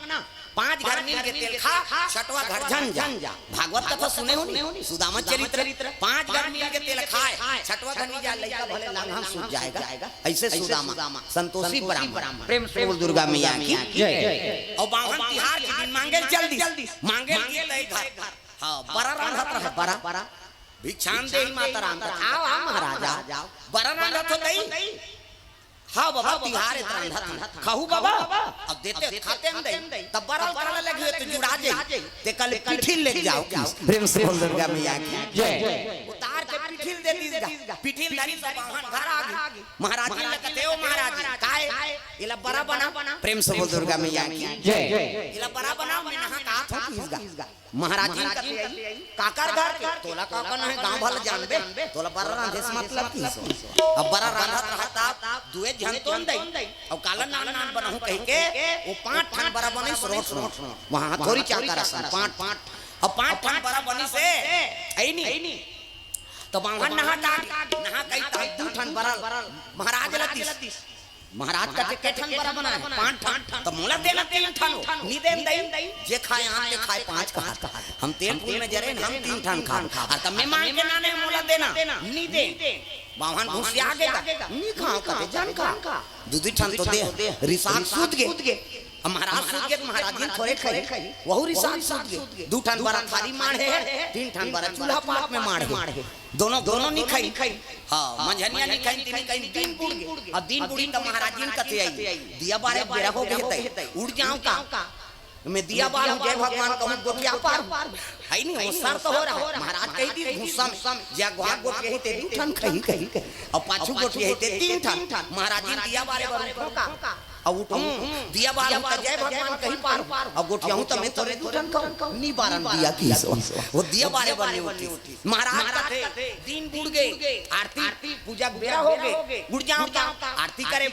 5 घर मिल के तेल खा 6वां घर झंझा। भागवत कथा सुने हो सुदामा चरित्र 5 घर मिल के तेल खाए 6वां घर नहीं जा लइका भले लांघन सूझ जाएगा। ऐसे सुदामा संतोषी ब्राह्मण। प्रेम से बोल दुर्गा मैया की जय। और बावन तिहार के दिन मांगे जल्दी मांगे के घर हां बड़ा रांधत रहे बड़ा भिक्षान दे माता राम आओ महाराजा बड़ा रांधत हो गई। हां बाबा तिहार रांधत खाऊ बाबा अब देते खाते हम दे तब बरल करले लगे तो जुड़ा जाए ते कल पिठिल ले जाओ। प्रेम से बोल दुर्गा मैया की जय। उतार के पिठिल दे दीजिएगा पिठिल धरी सब वाहन घर आ गई महाराज जी कहते हो महाराज काहे इला बड़ा बना। प्रेम से बोल दुर्गा मैया की जय। इला बड़ा बना मैं नहा का था महाराज जी कहते काकर घर तोला काका नहीं गांव भले जानबे तोला बड़ा रांधे से मतलब की अब बड़ा रांधत रहता दुए जन तो दई अब काला नान बनाऊं कह के वो 5 ठन बड़ा बने रोट वहां थोड़ी चाकर 5 अब 5 ठन बड़ा बनी से आई नहीं तो बावन नहा कई ताक दू ठन बरल महाराज लतीस महाराज का के ठन बरा बना है 5 ठन तो मोला देना 3 ठन नी देन दई जे खाए आम के खाए 5 का हम तेल फूल में जरे हम 3 ठन खा और तब मैं मांग के नाने मोला देना नी दे बावन घुस आ गएगा नी खाओ कते जान का दूधी ठन तो दे रिसाक सूत गे महाराज सूत के महाराज जी थोड़े खाई वहु रिसाक सूत गे 2 ठन बरा थारी मार है 3 ठन बरा चूल्हा पात में मार है दोनों नहीं खाई हां मंझनिया नहीं खाई तीन खाई दिन बुड़ गए अब दिन बुड़ी तो महाराज जी कते आई दिया बारे बेरा हो गए उड़ जाऊं का मैं दिया बार जय भगवान कहूं गोटिया पार है नहीं होशियार तो हो रहा महाराज कही दी गुस्सा में जा गोहा गोट यही ते 2 ठन कही और पाछू गोट यही ते 3 ठन महाराज जी दिया बारे का अब उठूं दिया बार का जय भगवान कहीं पार अब गोटिया हूं तो मैं तोरे 2 ठन कहूं नी बारन दिया की वो दिया बारे बने उठी महाराज का थे दिन बुड़ गए आरती पूजा बेरा हो गए उड़ जाऊं का आरती करे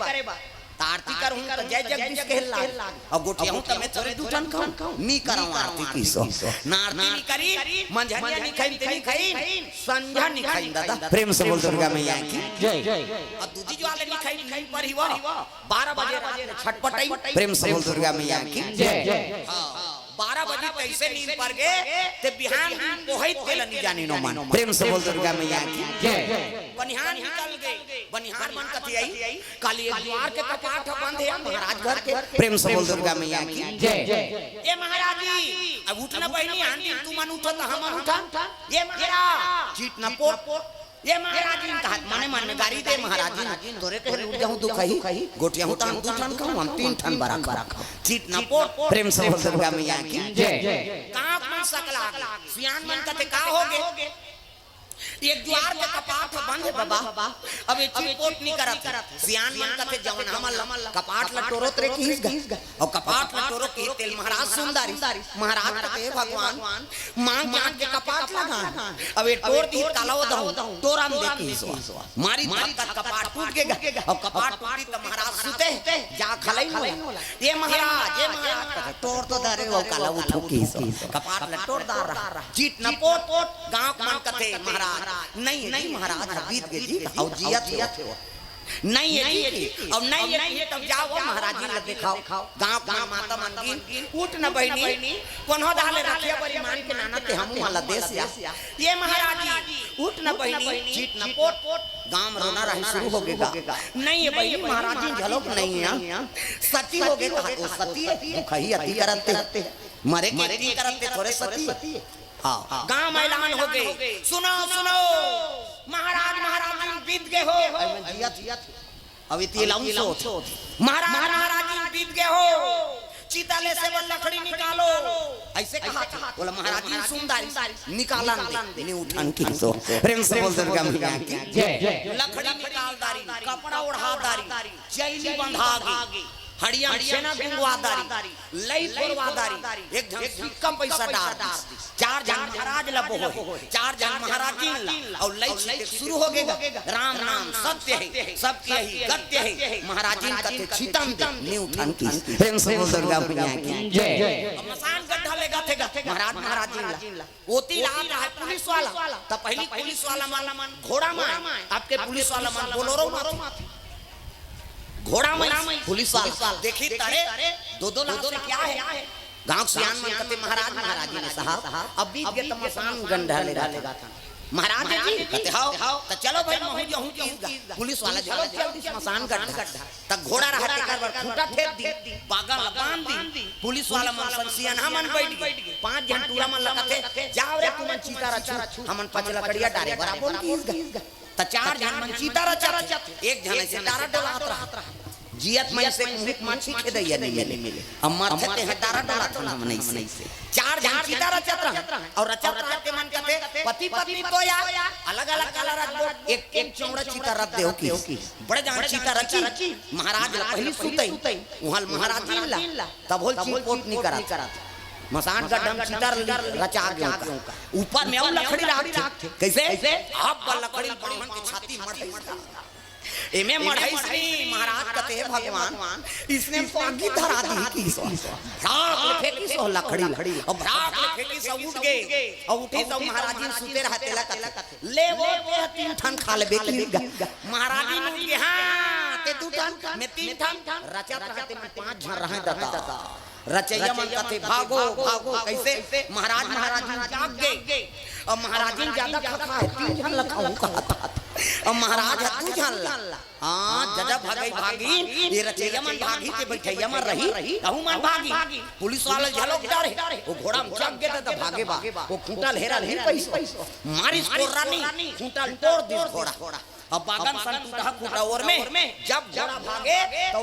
आरती कर हूं तो जय जगदीश कहल लाग अब गोटिया हूं तो मैं तोरे 2 ठन कहूं नी कराऊं आरती की सो ना आरती नी करी मंझनिया नी खाई संझा नी खाई दादा प्रेम से बोल दुर्गा मैया की जय अब दूधी जो वाले नी खाई पर ही वो 12 बजे रात छटपटाई प्रेम से बोल दुर्गा मैया की जय हां 12 बजे कैसे नींद पर गए ते बिहान कोहित के लनी जानी नो मन प्रेम से बोल दुर्गा मैया की जय बनिहान निकल गए बनिहान मन कथी आई काली एक द्वार के कपाट बंद है महाराज घर के प्रेम से बोल दुर्गा मैया की जय ये महाराज जी अब उठना बहनी आंधी तू मन उठा तो हम उठा ये महाराज चीट न पोट ये महाराज जी का माने मन गाड़ी दे महाराज जी तोरे कहे उठ जाऊं तू कही गोटिया हूं तो हम 2 ठन खाऊं हम 3 ठन बरा चीट न पोट प्रेम से बोल दुर्गा मैया की जय कांप मन सकला सियान मन कते का होगे एक द्वार के कपाट बंद है बाबा अब ये चिपोट नहीं करत सियान मन कते जवन हमल कपाट लटोरत रे की और कपाट लटोरो की तेल महाराज सुंदरी महाराज कते भगवान मांग के कपाट लगा अब ये तोड़ दी कालाव दहु तोरा में देखी मारी धक्का कपाट टूट गया और कपाट टूटी तो महाराज सुते जा खलई ये महाराज तोड़ तो दरे वो कालाव उठो की कपाट लटोर दार जीत न पोट गांव मन कते महाराज नहीं महाराज बीत गए जी और जिया थे वो नहीं है और नहीं है तब जाओ महाराज जी ने दिखाओ गांव माता मन की उठ न बहनी कोन्हो डाले रखिया बड़ी मान के नाना ते हम वाला देश ये महाराज जी उठ न बहनी जीत न पोट गांव रोना रही शुरू हो गएगा नहीं है भाई महाराज जी झलक नहीं है सती हो गए तो सती दुखही अति करते मरे के करते थोड़े सती हाँ गांव ऐलान हो गए सुनो महाराज बीत गए हो अब महाराज बीत गए हो चिताले से वो लकड़ी निकालो ऐसे कहा बोला महाराज जी सुंदरी निकाला नहीं उठान की तो प्रेम से बोल दुर्गा मैया की जय लकड़ी निकाल दारी कपड़ा ओढ़ा दारी चैली बंधा गी हड़िया सेना गुंगवादारी लई फोरवादारी एक जन कम पैसा डार 4 जन महाराज लबो हो 4 जन महाराज जी और लई से शुरू हो गएगा राम नाम सत्य है सबके ही गत्य है महाराज जी कथे छितम दे नी उठान की प्रेम से बोल दुर्गा मैया की जय अब मसान गड्ढा लेगा थे महाराज जी ओती रात है पुलिस वाला तब पहली पुलिस वाला मन घोड़ा में आपके पुलिस वाला मन बोलोरो में घोड़ा में पुलिस वाला देखी तारे 2 लाख से क्या है गांव सियान मन कते महाराज जी ने साहब अब बीत गए तमसान गंढा लेगा था महाराज जी कहते हां तो चलो भाई महू जो हूं पुलिस वाला चलो जल्दी स्मशान गड्ढा तक घोड़ा रहते कर खूंटा फेंक दी पागल बांध दी पुलिस वाला मन सियान हमन बैठ गए 5 जन टूरा मन लगते जाओ रे तुम चीता रचू हमन 5 लकड़िया डारे बराबर की त 4 जन मन चीता रचा एक जन से तारा डलात रहा जियत में से मुहित माछी खेदैया नहीं मिले हम मरते हैं तारा डलात हम नहीं से 4 जन चीता रचत रहा और रचत रहते मन कहते पति पत्नी तो या अलग-अलग कलर एक चौड़ा चीता रच देओ की बड़े जान चीता रची महाराज पहली सुतई वहां महाराज जी ला तब होल चिपोट नहीं करा मसान का डम चितार रचा गया ऊपर में और लकड़ी रख कैसे अब लकड़ी ब्राह्मण की छाती मर गई एमे मढ़ाई श्री महाराज कहते हैं भगवान इसने पागी धरा दी की सो राख फेंकी सो लकड़ी अब राख फेंकी सो उठ गए और उठे तो महाराज जी सुते रहते लकत ले वो पे तीन ठन खा लेबे की महाराज जी ने के हां ते दू ठन में तीन ठन रचा रहते में पांच झन रहे दता रचैया मन कहते भागो भागो कैसे महाराज जी जाग गए और महाराज जी ज्यादा खखा है तीन झन लखाऊ कहता और महाराज तू जान ला हां जदा भागी ये रचैया मन भागी के बैठैया मन रही कहू मन भागी पुलिस वाले झलक डरे वो घोड़ा में चढ़ गए तो भागे वो खूंटा लहरा नहीं पैसा मारिस कोरानी खूंटा तोड़ दी घोड़ा अब बागन सन खूंटा और में जब घोड़ा भागे तो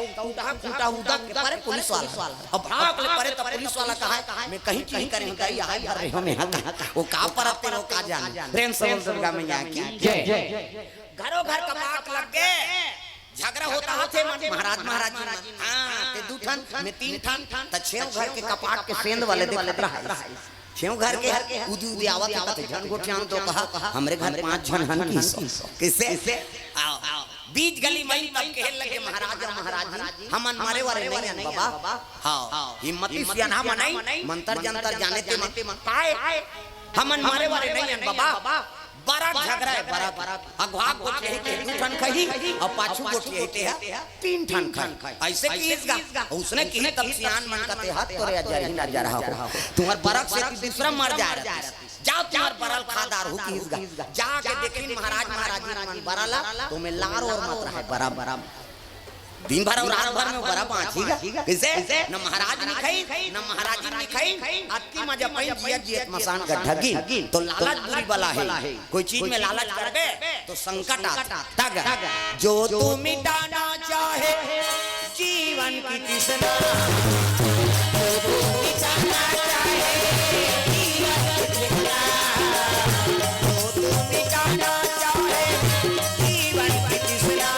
खूंटा उदा के परे पुलिस वाला अब भाग ले परे तो पुलिस वाला कहा मैं कहीं की करें गई आई भर रहे हमें वो का परते रो का जान प्रेम सबल दुर्गा मैया की जय घरों घर कपाट लग गए झगड़ा होता थे महाराज जी हां ते दू ठन में तीन ठन त छेव घर के कपाट के सेंध वाले देखत रहा छेव घर के उदी आवत कहते झन गोठियान तो कहा हमरे घर पांच झन हन किसे आओ बीच गली में तब कहने लगे महाराज जी हमन मारे वाले नहीं हैं बाबा हां हिम्मती सियाना मनाई मंत्र जंतर जाने ते काय हमन मारे वाले नहीं हैं बाबा बड़ा झगड़ा है बड़ा अगवा गोटे है दू ठन खही और पाछू गोटे है तीन ठन खई ऐसे कीसगा उसने की तब सियान मन कहते हाथ तोरे जा ही ना जा रहा हो तुम्हार बरक से दूसरा मर जा जाओ तुम्हार बरल खादार हो कीसगा जाके देखिन महाराज जी मन बरला तुम्हें लार और मत रहे बराबर दिन भर और रात भर में बड़ा बांचीगा कैसे न महाराज ने खाई न महाराज ने खाई अति मजा पाई जिया मसान का ठगी तो लालच बुरी बला है कोई चीज में लालच कर गए तो संकट आता तग जो तू मिटाना चाहे जीवन की तृष्णा जो तू मिटाना चाहे जीवन की तृष्णा जो तू मिटाना चाहे जीवन की तृष्णा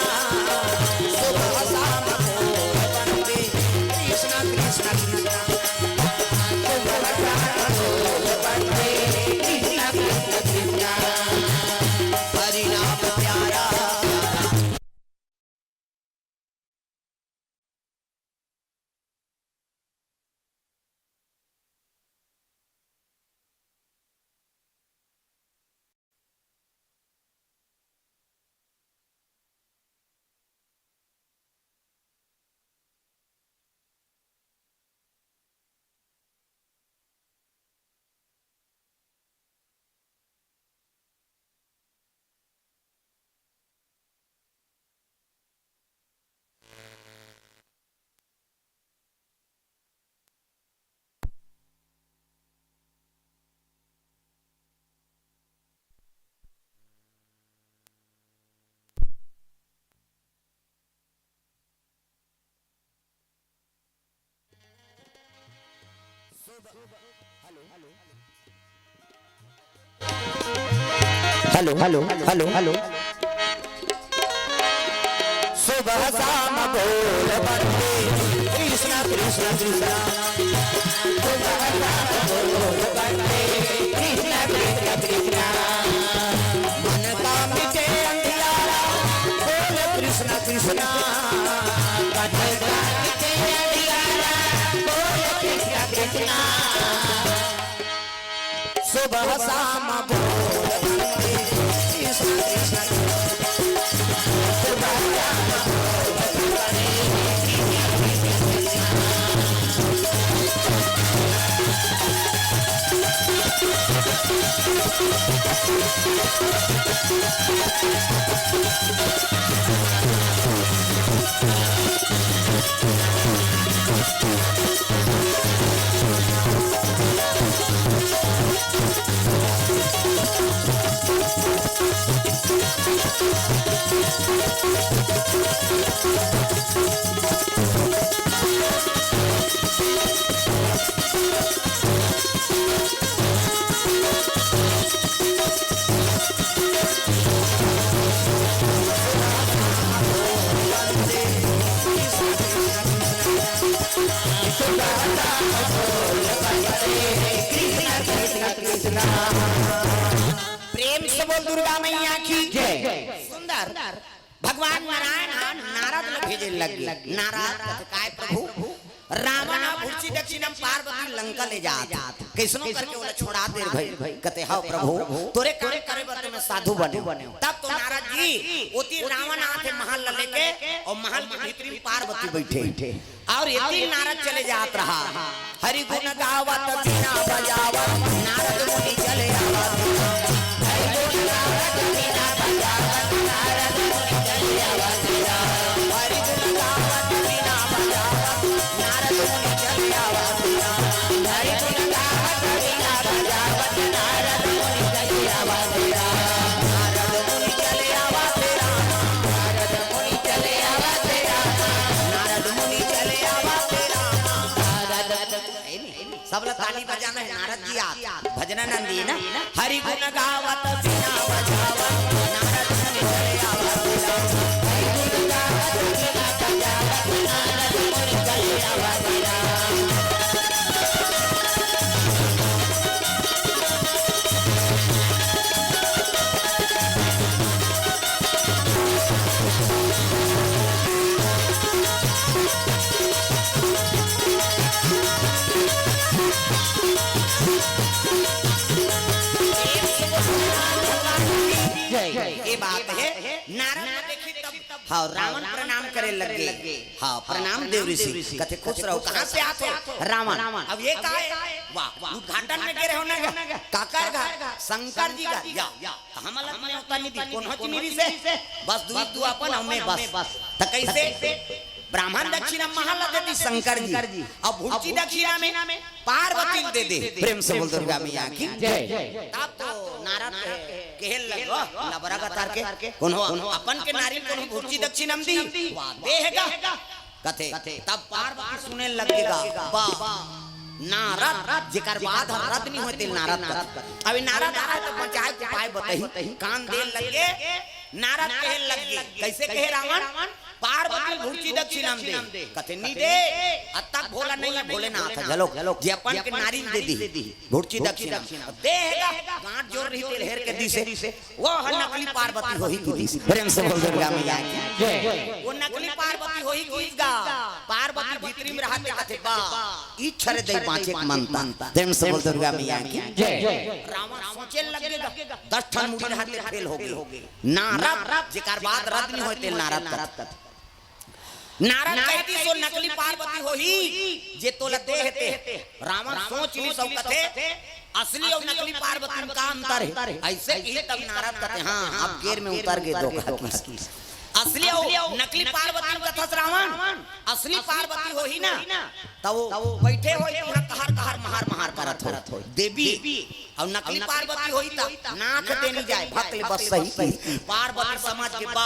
हेलो सुबह शाम बोल बंदे कृष्णा कृष्णा कृष्णा सुबह शाम बोल बंदे कृष्णा कृष्णा कृष्णा मन का मिटे अंधियारा बोल कृष्णा कृष्णा मन का मिटे अंधियारा बोल कृष्णा कृष्णा सुबह शाम प्रेम से बोल दुर्गा मैया की जय। सुंदर भगवान नारायण नारद ले भेजे लगे। नारद कहते काय प्रभु रावण भूची दक्षिणम पार्वती लंका ले जात कैसनो करके ओला छोड़ा दे भाई। कहते हां प्रभु तोरे काम करे बते में साधु बने। तब तो नारद जी ओती रावण आथे महल लेके और महल के भीतर में पार्वती बैठे और इतनी नारद चले जात रहा। हरि गुण गावत बीना बजावत नारद मुनि चले आवत। हरि गुण गावत बीना बजावत नारद मुनि चले आवत। हरि गुण गावत बीना बजावत नारद मुनि चले आवत। हरि गुण गावत बीना बजावत नारद मुनि चले आवत। नारद मुनि चले आवत। नारद मुनि चले आवत। नारद मुनि चले आवत। सब लोग ताली बजाना है। नारद जी आप भजना नंदी ना। हरि गुण गावत बीना बजावत नारद मुनि चले आवत। हरि गुण गावत बीना बजावत नारद मुनि चले आवत। ये बात है। नारद ने देखी तब हाँ रावण प्रणाम करे लगे। हाँ प्रणाम देव ऋषि। कहते खुश रहो। कहाँ से आते रावण? अब ये कहा है वाह उद्घाटन में गिरे हो ना काकर का शंकर जी का या हम अलग में होता नहीं थी कौन हो चिनी से बस दू अपन हमें बस तो कैसे ब्राह्मण दक्षिणा महल देती शंकर जी अब भूची दक्षिणा में पार्वती दे दे। प्रेम से बोल दुर्गा मैया की जय। तब तो नारद कहल लगो लबरा गतार के कोनो अपन के नारी कोनो भूची दक्षिणा दी देगा। कथे तब पार्वती सुने लगेगा वाह नारद जेकर बाद रद नहीं होते नारद। अभी नारद आ तो पंचायत के उपाय बताई कान दे लगे। नारद कहे लगे कैसे कहे रावण पार्वती भूची दक्षिणा दे। कथे नहीं दे अतः भोला नहीं है भोलेनाथ चलो जे अपन के नारी दे दी भूची दक्षिणा देगा। गांठ जोर रही तेल हेर के दी से वो नकली पार्वती होई की। प्रेम से बोल दुर्गा मैया की जय। वो नकली पार्वती होई कीगा। पार्वती भीतरी में रहते कथे बा ई छरे दे पांचे मनता। प्रेम से बोल दुर्गा मैया की जय। रावण सोचे लगेगा 10 ठन मुड़ी रहते फेल हो गए। नारद जेकर बाद रद नहीं होते नारद नारद कहती सो नकली पार्वती होही जे तोला देहते। रावण सोच ली सब कथे असली और नकली पार्वती में का अंतर है। ऐसे ही तब नारद कहते हां अब गेर में उतर गए दो असली और नकली पार्वती में कथा रावण असली पार्वती होही ना तब बैठे होई यहां कहर महार करत हो देवी और नकली पार्वती होई त नाक देनी जाए भक्ल बस सही पार्वती समझ के बा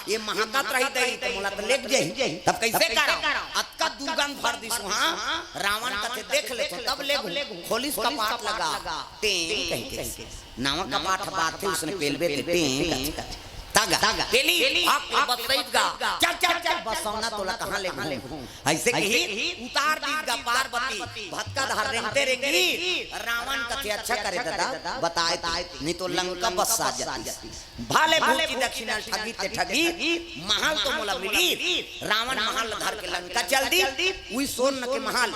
ये महाकत रही दई त मोला त लेक जाई तब कैसे करा अतका दुर्गंध भर दिसु। हां रावण कथे देख ले तब ले खोलिस का पाट लगा ते कह के नावा का पाठ बात थे उसने पेलबे ते तागा तेली आके बसैगा चल बसौना तोला कहां ले ऐसे कही उतार दीगा पार्वती भक्का धर रेंते रेगी। रावण कथे अच्छा करे दादा बताए नहीं तो लंका बस आ जाती। भाले भूची दक्षिणा ठगी महल तो मोला मिली। रावण महल धर के लंका चल दी। उई सोन के महल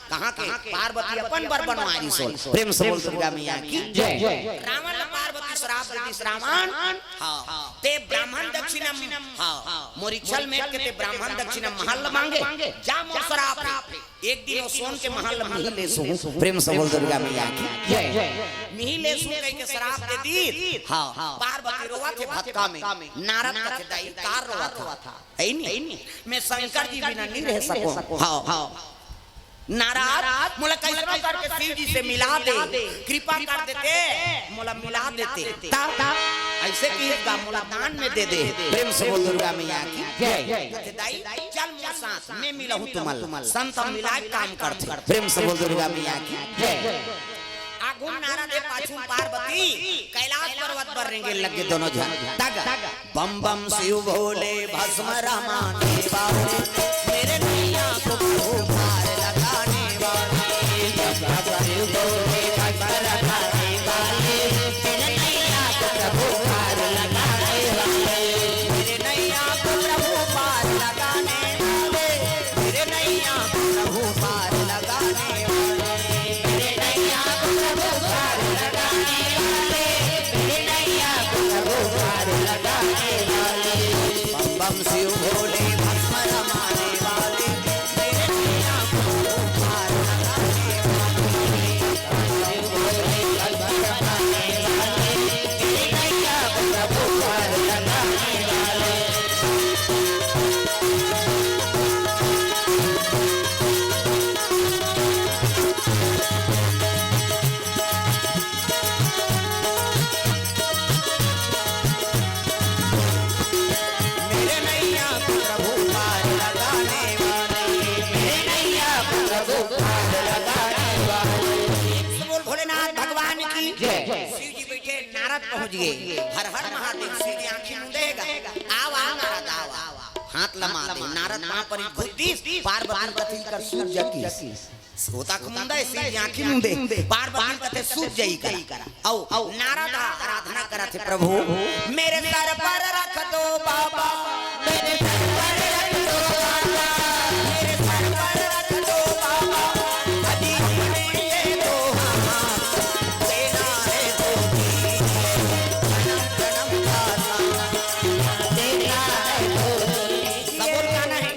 कहां के पार्वती अपन बर बनवाई सोन। प्रेम से बोल दुर्गा मैया की जय। रावण पार्वती श्राप देती रावण हां ते ब्राह्मण दक्षिणा मोरिछल में कहते ब्राह्मण दक्षिणा महल मांगे जा मोर श्राप। एक दिन सोन के महल में ले सु। प्रेम से बोल दुर्गा मैया की जय। मिही ले सु कह के श्राप दे दी। हां पार्वती रोवा थे भक्का में नारद कथे दाई कार रोवा था है नहीं मैं शंकर जी बिना नहीं रह सकूं। हां नाराज मोला कैसे करके शिव जी से मिला दे कृपा कर देते मोला मिला देते ऐसे कहेगा मोला दान में दे दे। प्रेम से बोल दुर्गा मैया की जय। दाई चल मोर साथ मैं मिलहूं तुमल संत मिलाए काम करते। प्रेम से बोल दुर्गा मैया की जय। आगु नारद पाछू पार्वती कैलाश पर्वत पर रेंगे लगे दोनों जन तागा बम बम शिव भोले भस्म रमाने वाले मेरे नैया को पार लगाने वाले शिव भोले भस्म रमाने वाले मेरे नैया को पार लगाने वाले मेरे नैया नारद पहुंच गए। हर हर महादेव शिव जी आंखें मूंदेगा, आव आव नारद आव, हाथ लमा दे। नारद वहां पर बुद्धि पार्वती कथी कर सूरज की होता मुंदा शिव जी आंखें मूंदे, पार्वती कथे सूरज जई करा। औ नारद आराधना करत प्रभु मेरे सर पर रख दो बाबा, मेरे सर पर रख दो बाबा, मेरे सर पर रख दो बाबा, अजी अपने ये दो हाथ देना है तो जन्म जन्म का देना है तो सबों गाना है।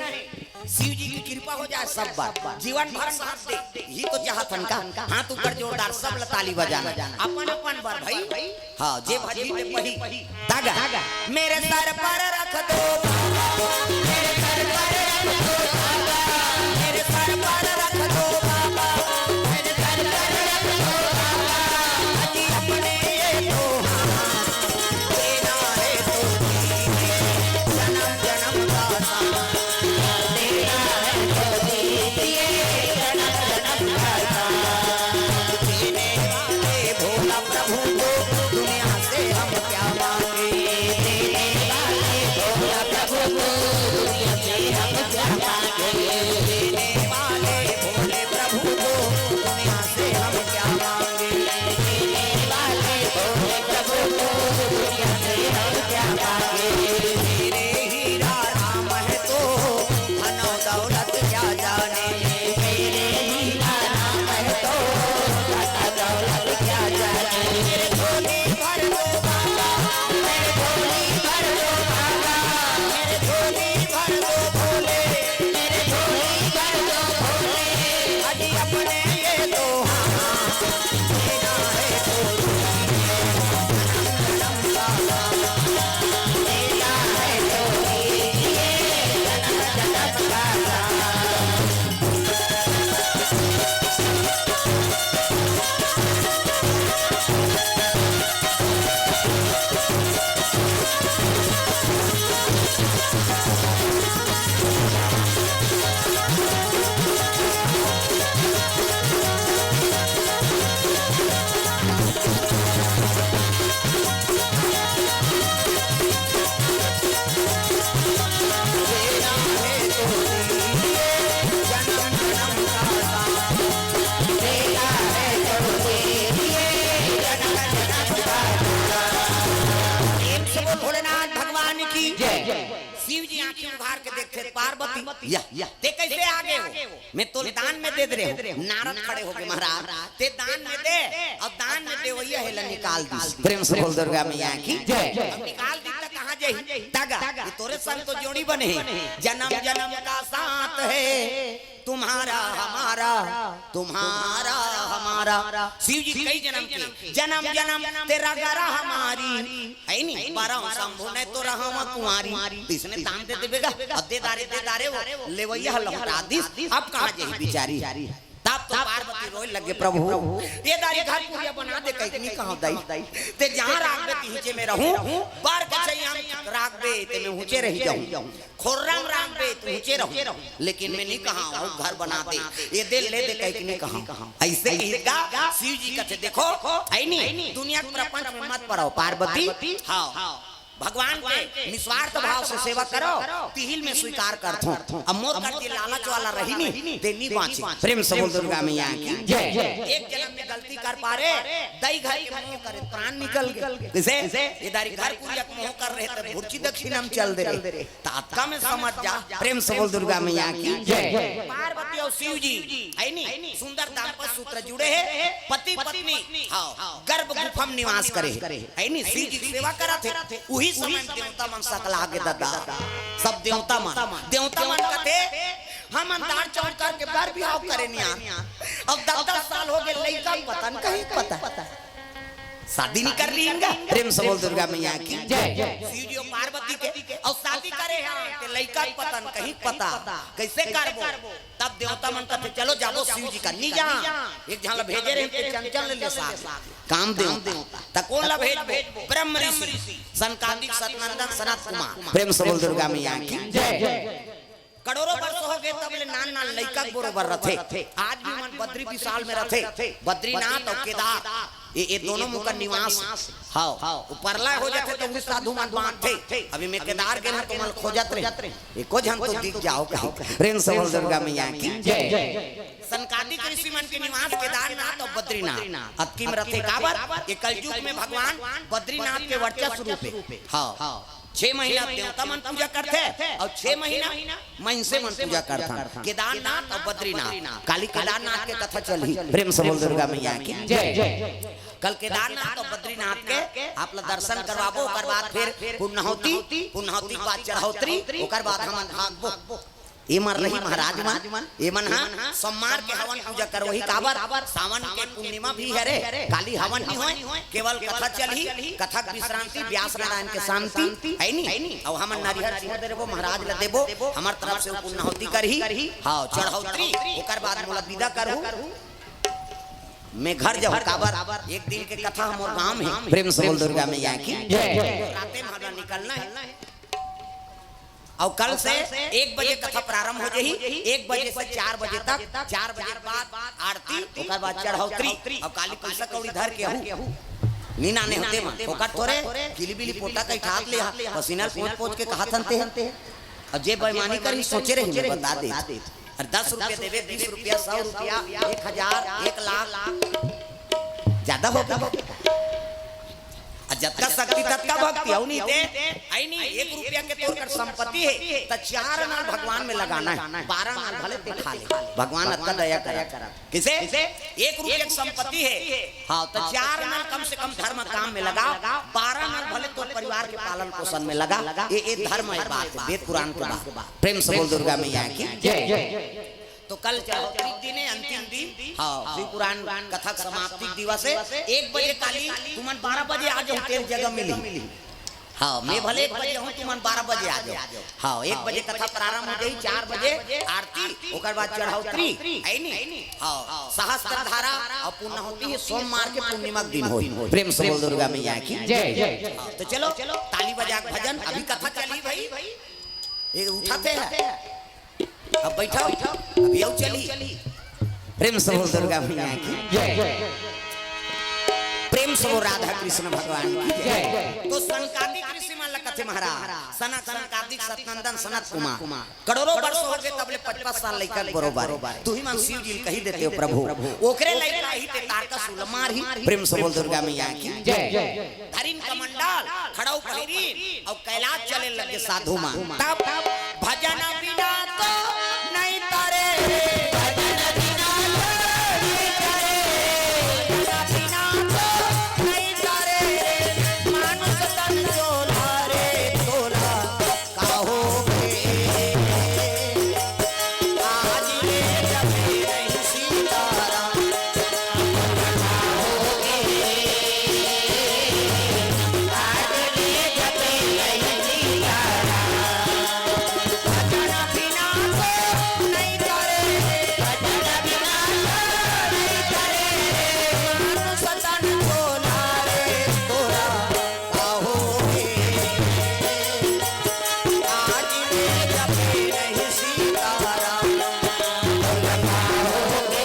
शिव जी की कृपा हो जाए सब बात जीवन भर साथ दे, ही तो चाहतन का हाथ ऊपर जोरदार सब ताली बजाना अपन अपन बार भाई। हाँ जे भजी ते पही तागा मेरे सर पर रख दो बाबा, मेरे सर पर रख दो बाबा, मेरे सर पर रख दो बाबा, मेरे सर पर रख दो बाबा, अजी अपने ये दो हाथ देना है तो जन्म जन्म का देना है तो जन्म जन्म का देने वाले भोला प्रभु को दुनिया से हम क्या मांगे, देने वाले भोला प्रभु को दुनिया से हम क्या मांगे, देने वाले भोले प्रभु को दुनिया से हम क्या मांगे, देने वाले भोले प्रभु को दुनिया से हम क्या मांगे। मेरे हीरा राम है तो धन दौलत क्या जाने, मेरे हीरा राम है तो धन दौलत क्या जाने। मेरे झोली भर दो बाबा, मेरे झोली भर दो बाबा, मेरे झोली भर दो भोले, मेरे झोली भर दो भोले, अजी अपने ये दो हाथ देना है तो जन्म जन्म का देना है तो जन्म जन्म का। भोलेनाथ भगवान की शिव जी आंखें उघार के देखते पार्वती या ते कैसे आ गए हो, मैं तो दान में दे दे रहे हो। नारद खड़े हो गए महाराज ते दान में दे, और दान में दे वही है निकाल दी। प्रेम से बोल दुर्गा मैया की जय। अब निकाल दी तो कहां जाई तागा, ये तोरे संग तो जोड़ी बने जन्म जन्म का साथ है तुम्हारा हमारा, तुम्हारा हमारा। शिव जी कई जन्म के जन्म जन्म तेरा गरा हमारी है नहीं बारह शंभु ने तो रहा कुमारी, इसने दान दे देगा अब दे दारे वो लेवैया लौटा दिस। अब कहां जाई बेचारी, तब तो पार्वती रोए लगे प्रभु ये दारी घर पूरी बना दे कहीं कहां दाई ते जहां राख दे तीचे में रहूं, बार के हम राख दे ते मैं ऊंचे रह जाऊं, खुर्रम राम बे तू ऊंचे रहूं, लेकिन मैं नहीं कहां हूं घर बना दे ये दे ले दे कहीं कहां ऐसे कहेगा। शिव जी कहते देखो है नहीं दुनिया प्रपंच में मत पड़ो पार्वती, हां भगवान के निस्वार्थ भाव से सेवा करो, तिहिल में स्वीकार करथो। अब मोर करती लालच वाला रही नहीं ते नहीं बाँची। प्रेम से बोल दुर्गा मैया की जय। एक जन्म में गलती कर पारे दई घर के मोह करे प्राण निकल गए, जैसे ये दारी घर पूरी मोह कर रहे थे भुर्ची दक्षिणम चल दे रहे तात्का में समझ जा। प्रेम से बोल दुर्गा मैया की जय। पार्वती और शिव जी है नहीं सुंदर दाम्पत्य सूत्र जुड़े है, पति पत्नी गर्भ गुफा में निवास करे है नहीं। शिव जी सेवा करा थे वही समय देवता मन सकला के दादा सब देवता मन कथे हम अंधार चौड़ करके बार बिहाव करे निया। अब 10 साल हो गए लइका पता नहीं कहीं पता शादी नहीं कर ली इनका। प्रेम से बोल दुर्गा मैया की जय। शिव जी और पार्वती के और शादी करे हैं ते लइका पता नहीं कहीं पता कैसे करबो। तब देवता मन कथे चलो जाबो शिव जी का नहीं जा एक जहां भेजे रहे के चंचल ले साथ काम देवता त कौन ला भेजबो ब्रह्म ऋषि सनकादिक सतनंदन सनत कुमार। प्रेम से बोल दुर्गा मैया की जय। करोड़ों वर्ष हो गए तब ले नान नान लइका बरोबर रथे, आज भी मन बद्री विशाल में रथे। बद्रीनाथ और केदार ये दोनों मुका निवास हाँ उपरला हो जाते तो साधु मान बांधते अभी मैं केदार के ना तो मल खोजत रहे एको जन तो दिख जाओ कहीं रेन सबल दुर्गा मैया की जय। सनकादिक ऋषि मन के निवास केदारनाथ और बद्रीनाथ अबकी में रथे काबर ये कलयुग में भगवान बद्रीनाथ के वर्चस्व रूप है हाँ 6 महीना देवता मन पूजा करते और 6 महीना महिषे मन पूजा करता केदारनाथ और बद्रीनाथ काली केदारनाथ के कथा चली प्रेम सबल दुर्गा मैया की जय। कल केदारनाथ और बद्रीनाथ के आप लोग दर्शन करवाबो ओकर बाद फिर पुण्यहोती के बाद चढ़ौतरी ओकर बाद हम भागबो ये मर रही महाराज मन ये मन हाँ सोमवार के हवन पूजा कर वही काबर सावन के पूर्णिमा भी है रे काली हवन नहीं होए केवल कथा चली कथक विश्रांति व्यास नारायण के शांति है नहीं और हम नारियल सिंह देबो महाराज ल देबो हमार तरफ से पुण्यहोती करही हां चढ़ौतरी ओकर बाद मोला विदा करहु मैं घर जब काबर एक दिन के कथा हमर गांव में प्रेम सबल दुर्गा मैया की जय। राते में निकलना है और कल से 1 बजे कथा प्रारंभ हो जाही 1 बजे से 4 बजे तक 4 बजे बाद आरती ओकर बाद चढ़ौतरी और काली पैसा कौड़ी धर के हूं नीना ने होते मन ओकर थोड़े किलीबिली पोटा के ठाक ले पसीना पोंछ के कहा थनते और जे बेईमानी करी सोचे रही बता दे और 10 रुपया देवे 20 रुपया 100 रुपया 1000 1 लाख ज्यादा होगा जब का शक्ति तब का भक्ति औ नहीं दे आई नहीं 1 रुपया के तोड़ संपत्ति है तो 4 नाल भगवान में लगाना है 12 नाल भले ते खा ले भगवान अत्ता दया करा किसे 1 रुपया की संपत्ति है हाँ तो 4 नाल कम से कम धर्म काम में लगा 12 नाल भले तो परिवार के पालन पोषण में लगा ये धर्म है बात वेद पुराण के बात प्रेम सबल दुर्गा मैया की जय। तो कल चढ़ौतरी दिन है अंतिम दिन हाँ शिव पुराण कथा समाप्ति दिवस है 1 बजे काली तुमन 12 बजे आ जाओ तेरे जगह मिली हाँ मैं भले 1 बजे हूँ तुमन 12 बजे आ जाओ हाँ 1 बजे कथा प्रारंभ हो गई 4 बजे आरती ओकर बाद चढ़ौतरी है नहीं हाँ सहस्त्र धारा और पुण्यहोती है सोमवार के पूर्णिमा दिन होई प्रेम सबल दुर्गा मैया की जय। तो चलो ताली बजा भजन अभी कथा चली भाई ये उठाते हैं अब बैठो अब यौ चली प्रेम सबल दुर्गा मैया की जय। प्रेम सबो राधा कृष्ण भगवान की जय। तो सनकादिक ऋषि मान कथे महाराज सनकादिक सतनंदन सनत कुमार करोड़ों वर्ष हो गए तबले 55 साल लेकर बरोबर तू ही मन शिव जी कही देते हो प्रभु ओकरे लइका ही ते तारका सुलमार ही प्रेम सबल दुर्गा मैया की जय। हरिन कमंडल खड़ाऊ पहिरी और कैलाश चले लगे साधु मान तब भजन बिना तो नहीं तारे भजन बिना नहीं तारे बिना तो नहीं तारे मानुष तन जोला रे तोला कहोगे आज ये जपे नहीं सीताराम कहोगे आज ये जपे नहीं सीताराम भजन बिना तो नहीं तारे भजन बिना तो नहीं तारे मानुष तन जोला रे तोला कहोगे आज ये जपे नहीं सीताराम कहोगे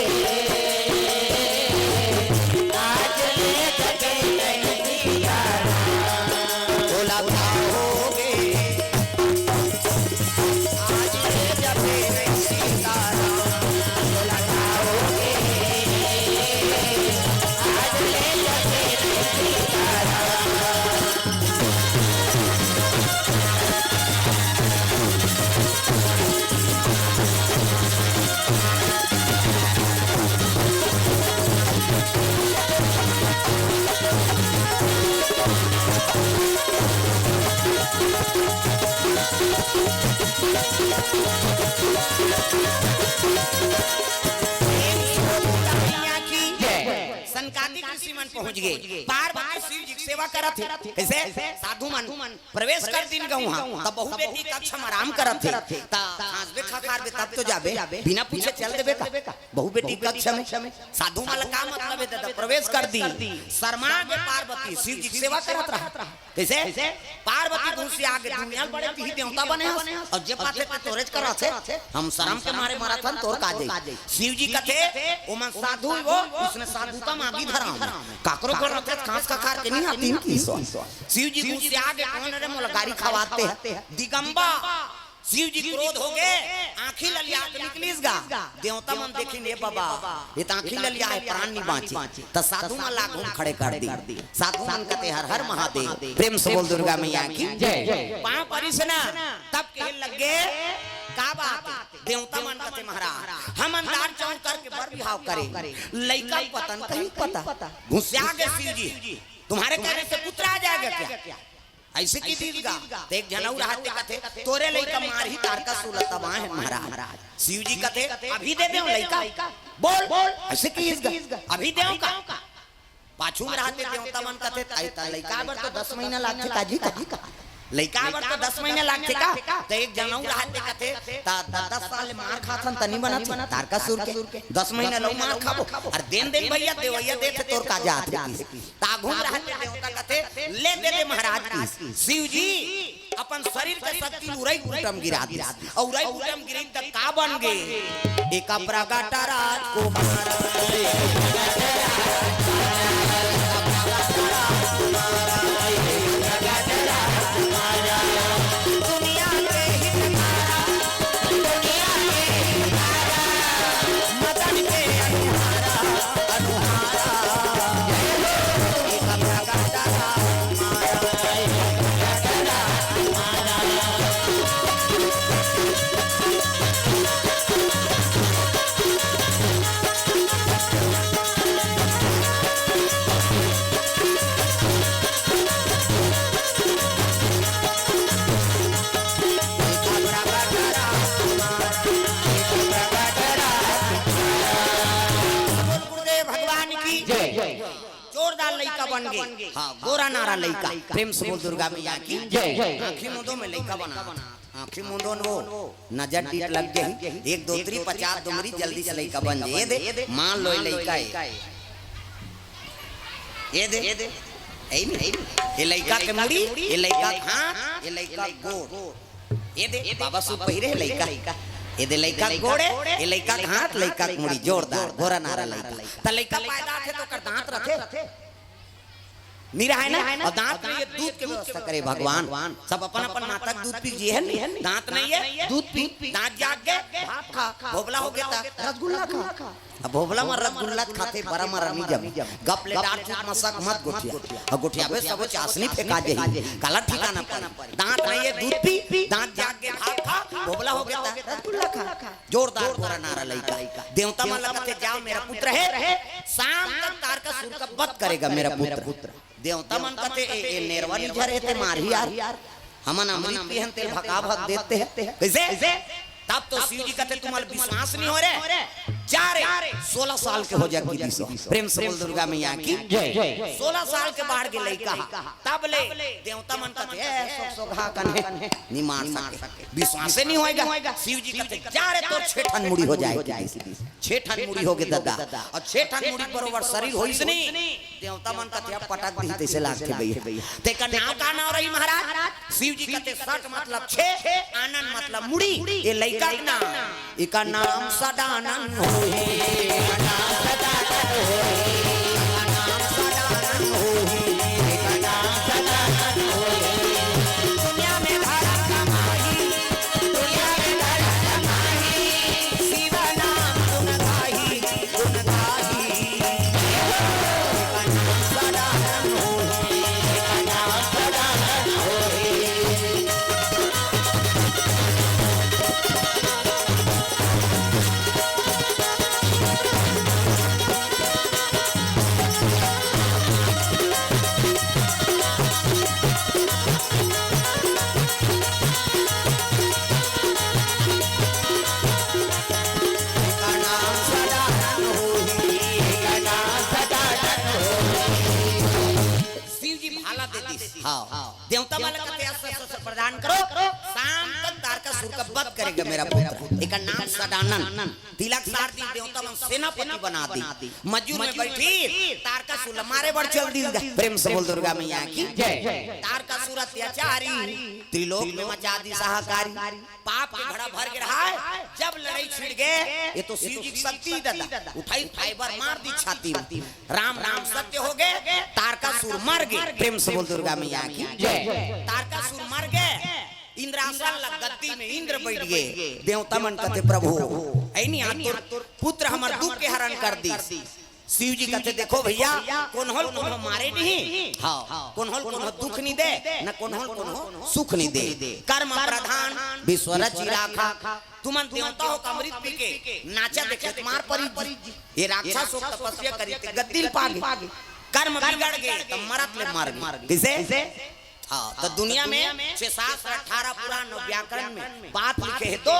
आज ये जपे नहीं सीताराम बोला कहोगे आज ये जपे नहीं सीताराम बोला कहोगे आज ये जपे नहीं सीताराम सनकादिक ऋषि मन पहुंच गए बार बार शिव जी की सेवा करत थे कैसे साधु मन प्रवेश कर दिन गऊ हां तब बहु बेटी कक्ष में आराम करत थे ता खासबे खाकार बे तब तो जाबे बिना पूछे चल देबे का बहु बेटी कक्ष में साधु मन का मतलब है प्रवेश कर दी शर्मा के पार्वती शिव जी की सेवा करत रहा कैसे पार्वती घूस से आगे दुनिया बड़े ही देवता बने हैं और जे पाथे पे तोरेज करा थे हम शर्म के मारे मारा तोर काजे शिव जी कथे ओमन साधु वो उसने साधुता मांगी धरा काकरो को रथे खास का कार के नहीं आती की शिव जी घूस से आगे कौन रे मोला गाड़ी खवाते हैं दिगंबा शिव जी क्रोध हो गए आंखी ललिया निकलीसगा देवता मन देखी ने बाबा ये तो आंखी ललिया है प्राण नहीं बांची तो साधु मन लागू खड़े कर दी साधु मन कहते हर हर महादेव प्रेम से बोल दुर्गा मैया की जय पांव परिसना तब के लगे का बात देवता मन कहते महाराज हम अंधार चौंक करके बर बिहाव करे लइका पतन कहीं पता घुसिया गए शिव जी तुम्हारे कहने से पुत्र आ जाएगा क्या ऐसे की दीदगा तो एक जनऊ रहते कथे तोरे लइका मार ही तार का सुलता बाह महाराज शिव जी कथे अभी दे दे लइका बोल ऐसे की अभी देऊ का पाछू में रहते देवता मन कथे आइता लइका बर तो 10 महीना लागथे काजी का लइका बर तो 10 महीना लागथे का तो एक जनऊ रहते कथे ता 10 साल मार खाथन तनी बनत तार का सुर के 10 महीना लो मार खाबो और देन भैया देवैया देथे तोर का जात ता घूम रहते देवता कथे ले दे महाराज की शिव जी अपन शरीर के शक्ति उरई उटम गिरा दी और उरई उटम गिरी तक का बन गए एक प्रगट राज को हाँ गोरा नारा लइका प्रेम से बोल दुर्गा मैया की जय आँखी मुंदों में लइका बना आँखी मुंदों वो नजर टीट लग गई 1 2 3 50 दुमरी जल्दी से लइका बन जाए दे मान लो लइका ये दे ये लइका के मुड़ी ये लइका हाथ ये लइका गोड़ ये दे बाबा सु पहिरे लइका ये दे लइका गोड़े ये लइका हाथ लइका के मुड़ी जोरदार गोरा नारा लइका त लइका पैदा है तो कर दांत रखे मीरा है ना और दांत में ये दूध के व्यवस्था करे भगवान सब अपन अपन माता दूध पी जी है दांत नहीं है दूध पी दांत जाग गए भाप खा भोबला हो गया रसगुल्ला खा अब भोबला में रसगुल्ला खाते बड़ा मरा नहीं जम गपले दांत चूत मसक मत गोठिया और गोठिया पे सब चासनी फेंका दे काला ठिकाना पर दांत नहीं है दूध पी दांत जाग गए भाप खा भोबला हो गया रसगुल्ला खा जोरदार गोरा नारा लइका देवता मन लगते जाओ मेरा पुत्र है शाम तक तार का सुर का वध करेगा मेरा पुत्र देवता मन कहते ए नेरवा निझरे ते मारही यार हमन अमृत पिहन तेल भका भक देते हैं कैसे तब तो शिव जी कहते तुम्हारा विश्वास नहीं हो रे जा रे 16 साल के हो जाएगी प्रेम से बोल दुर्गा मैया की जय 16 साल के बाहर के लइका तब ले देवता मन कहते ए सोघा कन्हे नहीं मार सके विश्वास नहीं होएगा शिव जी कहते जा रे तो 6 ठन मुड़ी हो जाएगी 6 ठन मुड़ी हो गए दादा और 6 ठन मुड़ी बरोबर शरीर होइस नहीं देवता मन कहते पटक दी तैसे लाग के भैया ते का नाम का नाम रही महाराज शिव जी कहते 60 मतलब 6 आनंद मतलब मुड़ी ये लइका का नाम इका नाम सदानंद होए इका नाम सदानंद होए इका नाम सदानंद होए इका नाम सदानंद होए दुनिया में धरा कमाई दुनिया में धरा कमाई शिव नाम गुण गाही इका नाम सदानंद होए इका नाम सदानंद होए देवता वाला कहते हैं प्रदान करो शाम तक तार का तारकासुर का वध करेगा मेरा पुत्र। एक नाम सदानंद, तिलक सार दी देवता मन सेनापति बना दी। मजूर में बैठी तारकासुर मारे बढ़ चल दी। प्रेम से बोल दुर्गा मैया की जय। तारकासुर अत्याचारी त्रिलोक में मचा दी सहाकारी, पाप के घड़ा भर के रहा है। जब लड़ाई छिड़ गए ये तो शिव जी की शक्ति दादा उठाई फाइबर मार दी छाती में। राम राम सत्य हो गए, तारकासुर मर गए। प्रेम से बोल दुर्गा मैया की जय। तारकासुर मर गए, इंद्रासन लग गद्दी में इंद्र बैठ गए। देवता मन कहते प्रभु ऐनी आतुर पुत्र हमार दुख के हरण कर दी। शिव जी कहते देखो भैया कौन हो मारे नहीं, हाँ कौन हो दुख नहीं दे न कौन हो सुख नहीं दे। कर्म प्रधान विश्वरच राखा, तुम देवता हो अमृत पी के नाचा देखे तुम्हार परी। ये राक्षस हो तपस्या करी गद्दी पागे, कर्म बिगड़ गए तो मरत ले मार किसे। हाँ तो दुनिया में 6 7 18 पुराण व्याकरण में बात लिखे है तो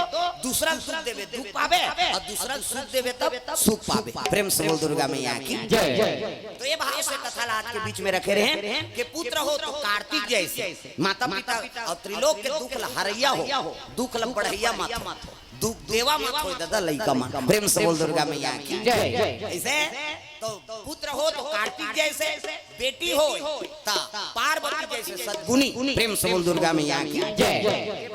दूसरा सुख देवे दुख पावे और दूसरा सुख देवे तब सुख पावे। प्रेम से बोल दुर्गा मैया की जय। तो ये भाव से कथा लाद के बीच में रखे रहे कि पुत्र हो तो कार्तिक जैसे, माता पिता और त्रिलोक के दुख हरैया हो, दुख बढ़ैया मत हो, दुख देवा मत हो दादा लइका मन। प्रेम से बोल दुर्गा मैया की जय। ऐसे तो पुत्र हो तो कार्तिक जैसे, बेटी हो ता पार्वती जैसे सद्गुणी। प्रेम से बोल दुर्गा मैया की जय।